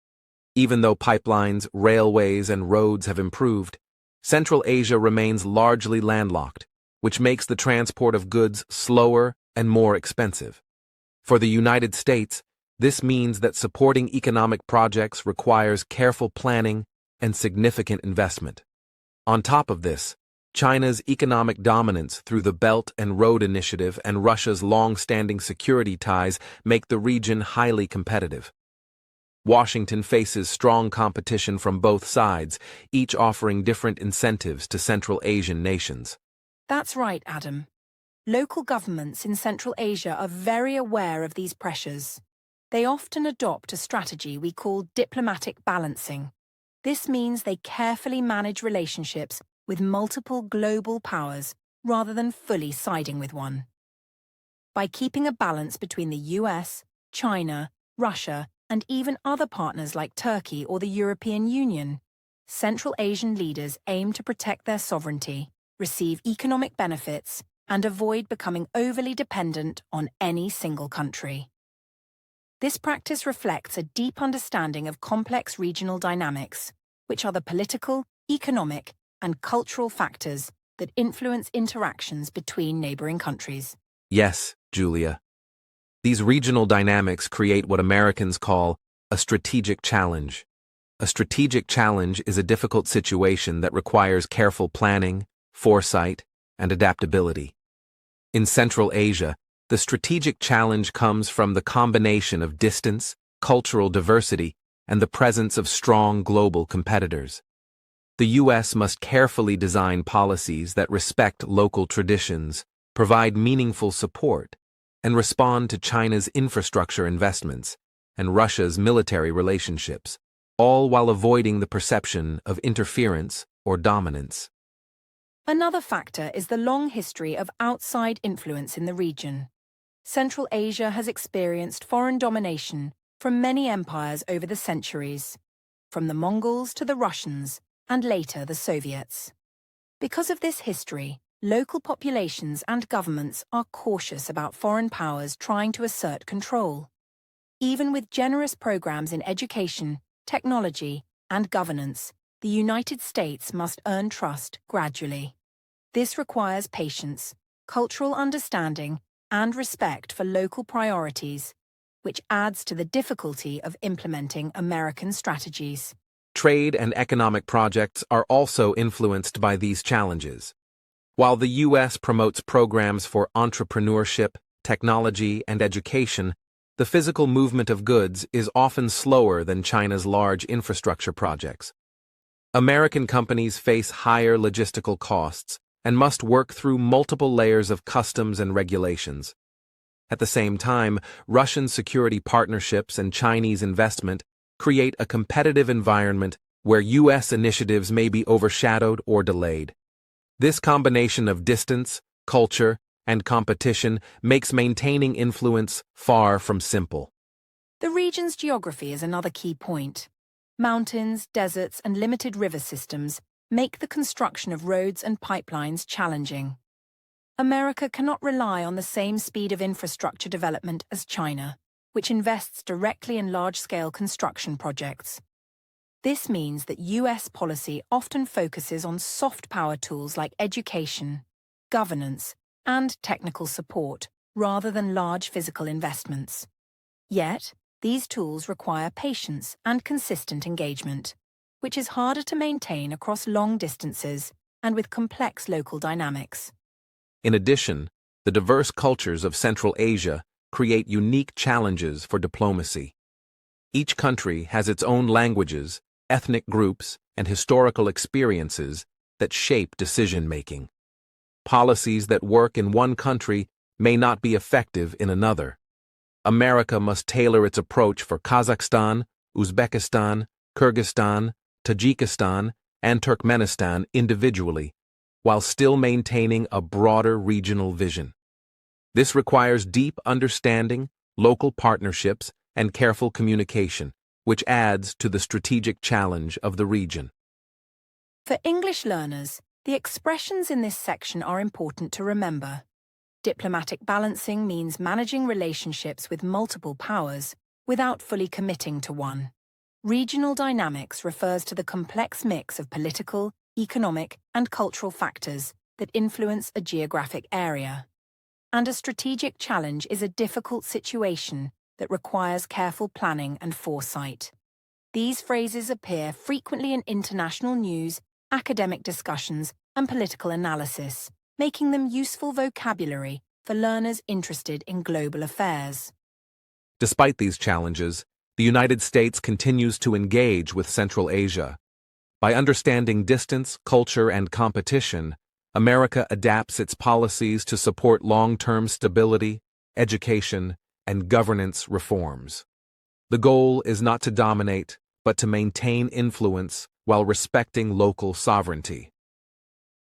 Even though pipelines, railways, and roads have improved, Central Asia remains largely landlocked, which makes the transport of goods slower and more expensive. For the United States, this means that supporting economic projects requires careful planning and significant investment. On top of this, China's economic dominance through the Belt and Road Initiative and Russia's long-standing security ties make the region highly competitive. Washington faces strong competition from both sides, each offering different incentives to Central Asian nations. That's right, Adam. Local governments in Central Asia are very aware of these pressures. They often adopt a strategy we call diplomatic balancing. This means they carefully manage relationships with multiple global powers rather than fully siding with one. By keeping a balance between the US, China, Russia, and even other partners like Turkey or the European Union, Central Asian leaders aim to protect their sovereignty, receive economic benefits, and avoid becoming overly dependent on any single country. This practice reflects a deep understanding of complex regional dynamics, which are the political, economic, and cultural factors that influence interactions between neighboring countries. Yes, Julia. These regional dynamics create what Americans call a strategic challenge. A strategic challenge is a difficult situation that requires careful planning, foresight, and adaptability. In Central Asia, the strategic challenge comes from the combination of distance, cultural diversity, and the presence of strong global competitors. The U.S. must carefully design policies that respect local traditions, provide meaningful support, and respond to China's infrastructure investments and Russia's military relationships, all while avoiding the perception of interference or dominance. Another factor is the long history of outside influence in the region. Central Asia has experienced foreign domination from many empires over the centuries, from the Mongols to the Russians, and later the Soviets. Because of this history, local populations and governments are cautious about foreign powers trying to assert control. Even with generous programs in education, technology, and governance, the United States must earn trust gradually. This requires patience, cultural understanding, and respect for local priorities, which adds to the difficulty of implementing American strategies. Trade and economic projects are also influenced by these challenges. While the U.S. promotes programs for entrepreneurship, technology, and education, the physical movement of goods is often slower than China's large infrastructure projects. American companies face higher logistical costs and must work through multiple layers of customs and regulations. At the same time, Russian security partnerships and Chinese investment create a competitive environment where U.S. initiatives may be overshadowed or delayed. This combination of distance, culture, and competition makes maintaining influence far from simple. The region's geography is another key point. Mountains, deserts, and limited river systems make the construction of roads and pipelines challenging. America cannot rely on the same speed of infrastructure development as China, which invests directly in large-scale construction projects. This means that U.S. policy often focuses on soft power tools like education, governance, and technical support, rather than large physical investments. Yet, these tools require patience and consistent engagement, which is harder to maintain across long distances and with complex local dynamics. In addition, the diverse cultures of Central Asia create unique challenges for diplomacy. Each country has its own languages, ethnic groups, and historical experiences that shape decision-making. Policies that work in one country may not be effective in another. America must tailor its approach for Kazakhstan, Uzbekistan, Kyrgyzstan, Tajikistan, and Turkmenistan individually, while still maintaining a broader regional vision. This requires deep understanding, local partnerships, and careful communication, which adds to the strategic challenge of the region. For English learners, the expressions in this section are important to remember. Diplomatic balancing means managing relationships with multiple powers without fully committing to one. Regional dynamics refers to the complex mix of political, economic, and cultural factors that influence a geographic area. And a strategic challenge is a difficult situation that requires careful planning and foresight. These phrases appear frequently in international news, academic discussions, and political analysis, making them useful vocabulary for learners interested in global affairs. Despite these challenges, the United States continues to engage with Central Asia. By understanding distance, culture, and competition, America adapts its policies to support long-term stability, education, and governance reforms. The goal is not to dominate, but to maintain influence while respecting local sovereignty.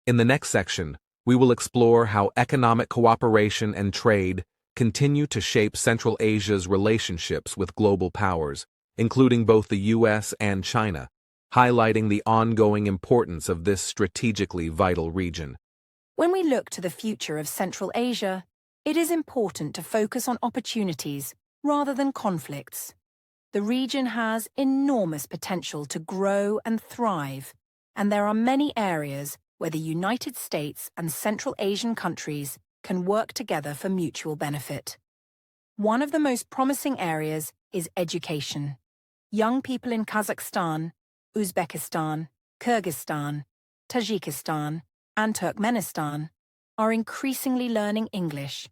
In the next section, we will explore how economic cooperation and trade continue to shape Central Asia's relationships with global powers, including both the U.S. and China, highlighting the ongoing importance of this strategically vital region. When we look to the future of Central Asia, it is important to focus on opportunities rather than conflicts. The region has enormous potential to grow and thrive, and there are many areas where the United States and Central Asian countries can work together for mutual benefit. One of the most promising areas is education. Young people in Kazakhstan, Uzbekistan, Kyrgyzstan, Tajikistan, and Turkmenistan are increasingly learning English,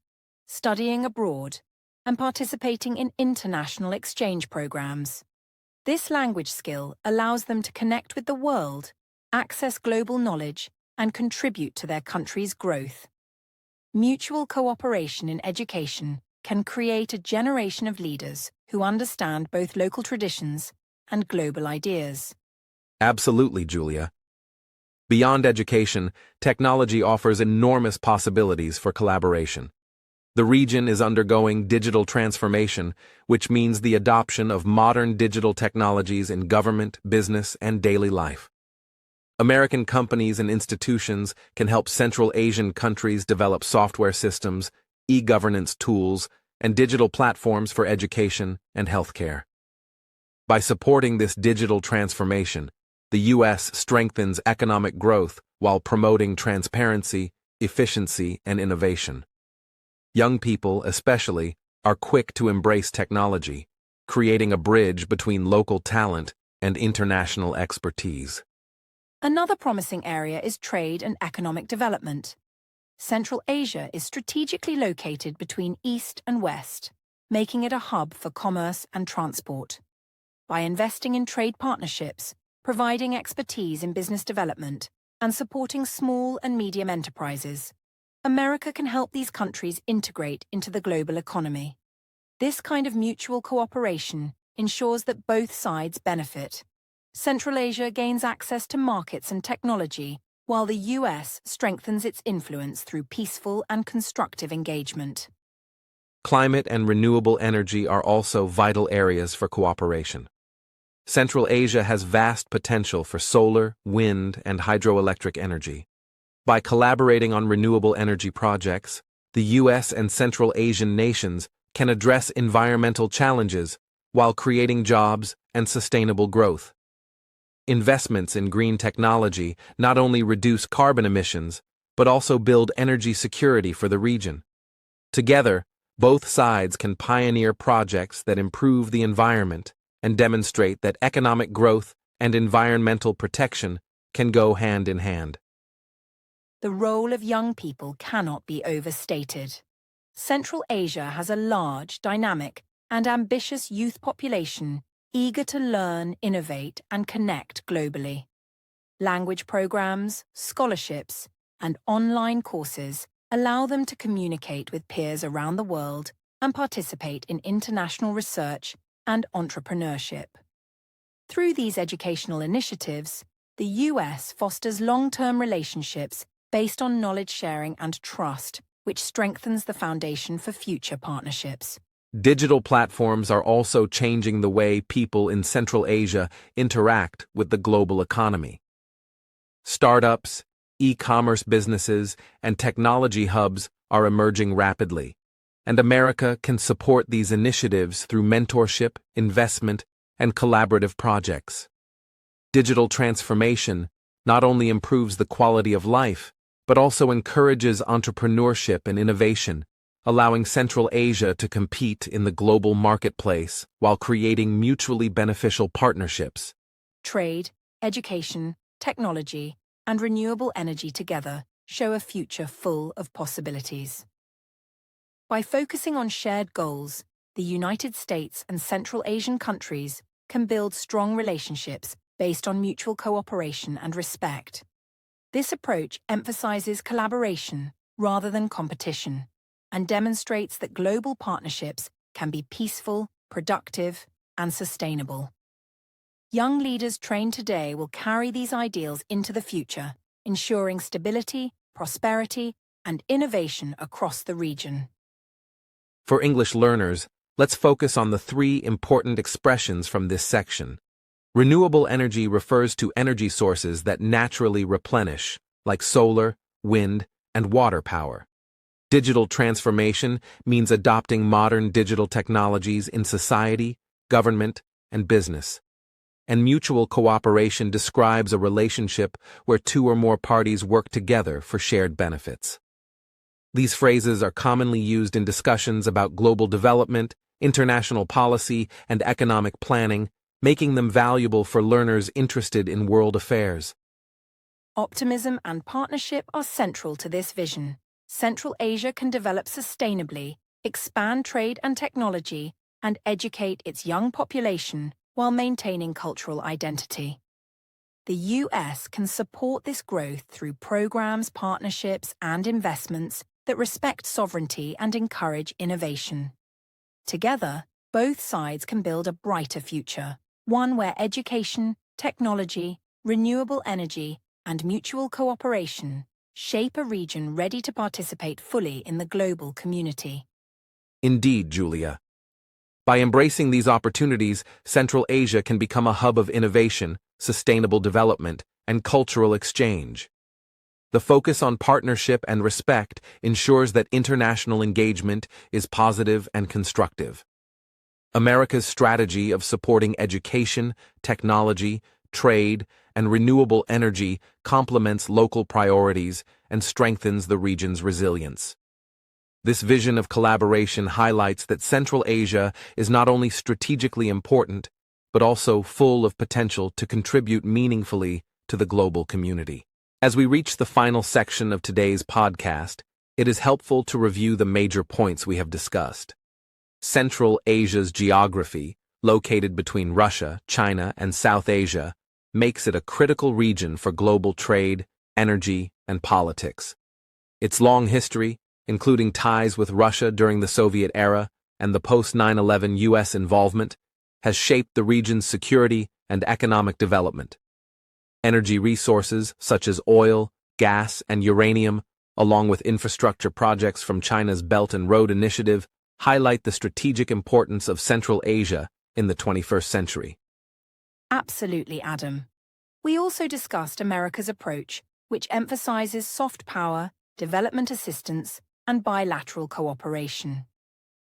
studying abroad, and participating in international exchange programs. This language skill allows them to connect with the world, access global knowledge, and contribute to their country's growth. Mutual cooperation in education can create a generation of leaders who understand both local traditions and global ideas. Absolutely, Julia. Beyond education, technology offers enormous possibilities for collaboration. The region is undergoing digital transformation, which means the adoption of modern digital technologies in government, business, and daily life. American companies and institutions can help Central Asian countries develop software systems, e-governance tools, and digital platforms for education and healthcare. By supporting this digital transformation, the U.S. strengthens economic growth while promoting transparency, efficiency, and innovation. Young people, especially, are quick to embrace technology, creating a bridge between local talent and international expertise. Another promising area is trade and economic development. Central Asia is strategically located between East and West, making it a hub for commerce and transport. By investing in trade partnerships, providing expertise in business development, and supporting small and medium enterprises, America can help these countries integrate into the global economy. This kind of mutual cooperation ensures that both sides benefit. Central Asia gains access to markets and technology, while the US strengthens its influence through peaceful and constructive engagement. Climate and renewable energy are also vital areas for cooperation. Central Asia has vast potential for solar, wind, and hydroelectric energy. By collaborating on renewable energy projects, the US and Central Asian nations can address environmental challenges while creating jobs and sustainable growth. Investments in green technology not only reduce carbon emissions, but also build energy security for the region. Together, both sides can pioneer projects that improve the environment and demonstrate that economic growth and environmental protection can go hand in hand. The role of young people cannot be overstated. Central Asia has a large, dynamic, and ambitious youth population eager to learn, innovate, and connect globally. Language programs, scholarships, and online courses allow them to communicate with peers around the world and participate in international research and entrepreneurship. Through these educational initiatives, the US fosters long-term relationships based on knowledge sharing and trust, which strengthens the foundation for future partnerships. Digital platforms are also changing the way people in Central Asia interact with the global economy. Startups, e-commerce businesses, and technology hubs are emerging rapidly, and America can support these initiatives through mentorship, investment, and collaborative projects. Digital transformation not only improves the quality of life, but also encourages entrepreneurship and innovation, allowing Central Asia to compete in the global marketplace while creating mutually beneficial partnerships. Trade, education, technology, and renewable energy together show a future full of possibilities. By focusing on shared goals, the United States and Central Asian countries can build strong relationships based on mutual cooperation and respect. This approach emphasizes collaboration rather than competition and demonstrates that global partnerships can be peaceful, productive, and sustainable. Young leaders trained today will carry these ideals into the future, ensuring stability, prosperity, and innovation across the region. For English learners, let's focus on the three important expressions from this section. Renewable energy refers to energy sources that naturally replenish, like solar, wind, and water power. Digital transformation means adopting modern digital technologies in society, government, and business. And mutual cooperation describes a relationship where two or more parties work together for shared benefits. These phrases are commonly used in discussions about global development, international policy, and economic planning, making them valuable for learners interested in world affairs. Optimism and partnership are central to this vision. Central Asia can develop sustainably, expand trade and technology, and educate its young population while maintaining cultural identity. The US can support this growth through programs, partnerships, and investments that respect sovereignty and encourage innovation. Together, both sides can build a brighter future, one where education, technology, renewable energy, and mutual cooperation shape a region ready to participate fully in the global community. Indeed, Julia. By embracing these opportunities, Central Asia can become a hub of innovation, sustainable development, and cultural exchange. The focus on partnership and respect ensures that international engagement is positive and constructive. America's strategy of supporting education, technology, trade, and renewable energy complements local priorities and strengthens the region's resilience. This vision of collaboration highlights that Central Asia is not only strategically important, but also full of potential to contribute meaningfully to the global community. As we reach the final section of today's podcast, it is helpful to review the major points we have discussed. Central Asia's geography, located between Russia, China, and South Asia, makes it a critical region for global trade, energy, and politics. Its long history, including ties with Russia during the Soviet era and the post-9/11 U.S. involvement, has shaped the region's security and economic development. Energy resources such as oil, gas, and uranium, along with infrastructure projects from China's Belt and Road Initiative, highlight the strategic importance of Central Asia in the 21st century. Absolutely, Adam. We also discussed America's approach, which emphasizes soft power, development assistance, and bilateral cooperation.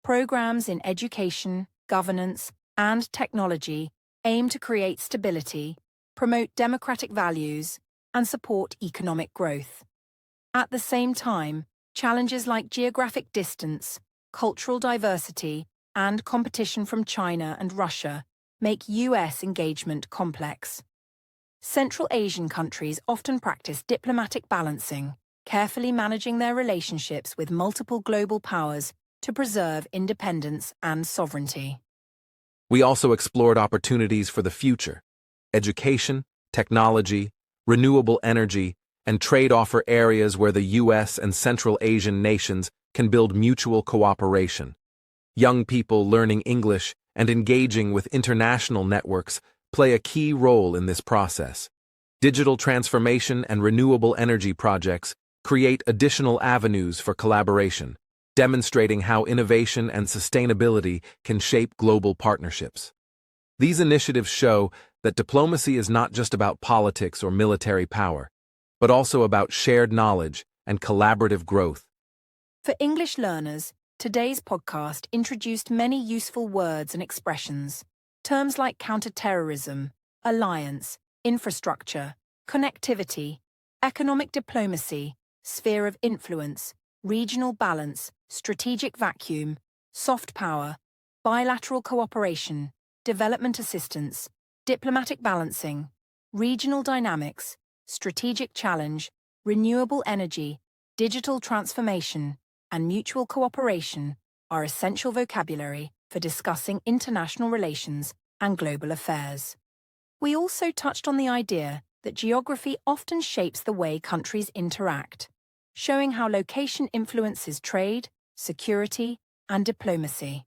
Programs in education, governance, and technology aim to create stability, promote democratic values, and support economic growth. At the same time, challenges like geographic distance, cultural diversity, and competition from China and Russia make U.S. engagement complex. Central Asian countries often practice diplomatic balancing, carefully managing their relationships with multiple global powers to preserve independence and sovereignty. We also explored opportunities for the future. Education, technology, renewable energy, and trade offer areas where the U.S. and Central Asian nations can build mutual cooperation. Young people learning English and engaging with international networks play a key role in this process. Digital transformation and renewable energy projects create additional avenues for collaboration, demonstrating how innovation and sustainability can shape global partnerships. These initiatives show that diplomacy is not just about politics or military power, but also about shared knowledge and collaborative growth. For English learners, today's podcast introduced many useful words and expressions. Terms like counterterrorism, alliance, infrastructure, connectivity, economic diplomacy, sphere of influence, regional balance, strategic vacuum, soft power, bilateral cooperation, development assistance, diplomatic balancing, regional dynamics, strategic challenge, renewable energy, digital transformation, and mutual cooperation are essential vocabulary for discussing international relations and global affairs. We also touched on the idea that geography often shapes the way countries interact, showing how location influences trade, security, and diplomacy.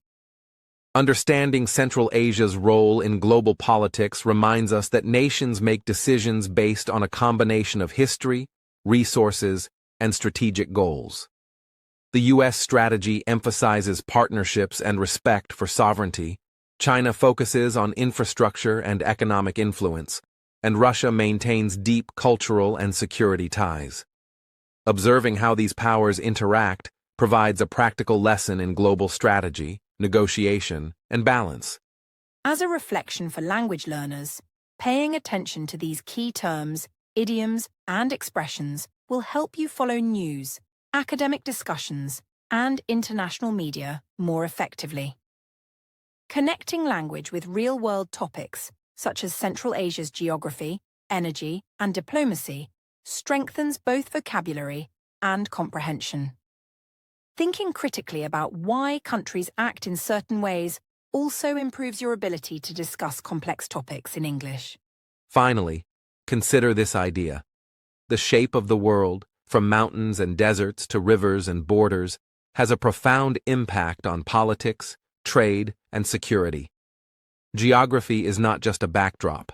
Understanding Central Asia's role in global politics reminds us that nations make decisions based on a combination of history, resources, and strategic goals. The U.S. strategy emphasizes partnerships and respect for sovereignty. China focuses on infrastructure and economic influence, and Russia maintains deep cultural and security ties. Observing how these powers interact provides a practical lesson in global strategy, negotiation, and balance. As a reflection for language learners, paying attention to these key terms, idioms, and expressions will help you follow news, academic discussions, and international media more effectively. Connecting language with real-world topics, such as Central Asia's geography, energy, and diplomacy, strengthens both vocabulary and comprehension. Thinking critically about why countries act in certain ways also improves your ability to discuss complex topics in English. Finally, consider this idea. The shape of the world, from mountains and deserts to rivers and borders, has a profound impact on politics, trade, and security. Geography is not just a backdrop.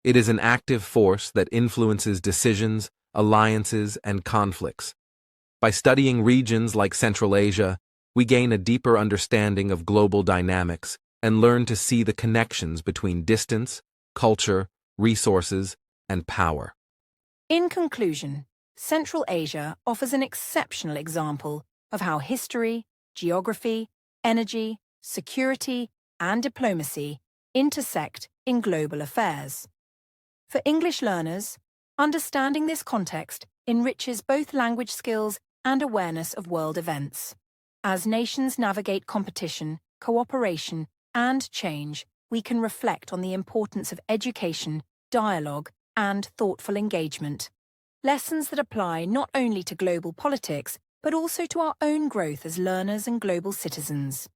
It is an active force that influences decisions, alliances, and conflicts. By studying regions like Central Asia, we gain a deeper understanding of global dynamics and learn to see the connections between distance, culture, resources, and power. In conclusion, Central Asia offers an exceptional example of how history, geography, energy, security, and diplomacy intersect in global affairs. For English learners, understanding this context enriches both language skills and awareness of world events. As nations navigate competition, cooperation, and change, we can reflect on the importance of education, dialogue, and thoughtful engagement. Lessons that apply not only to global politics, but also to our own growth as learners and global citizens.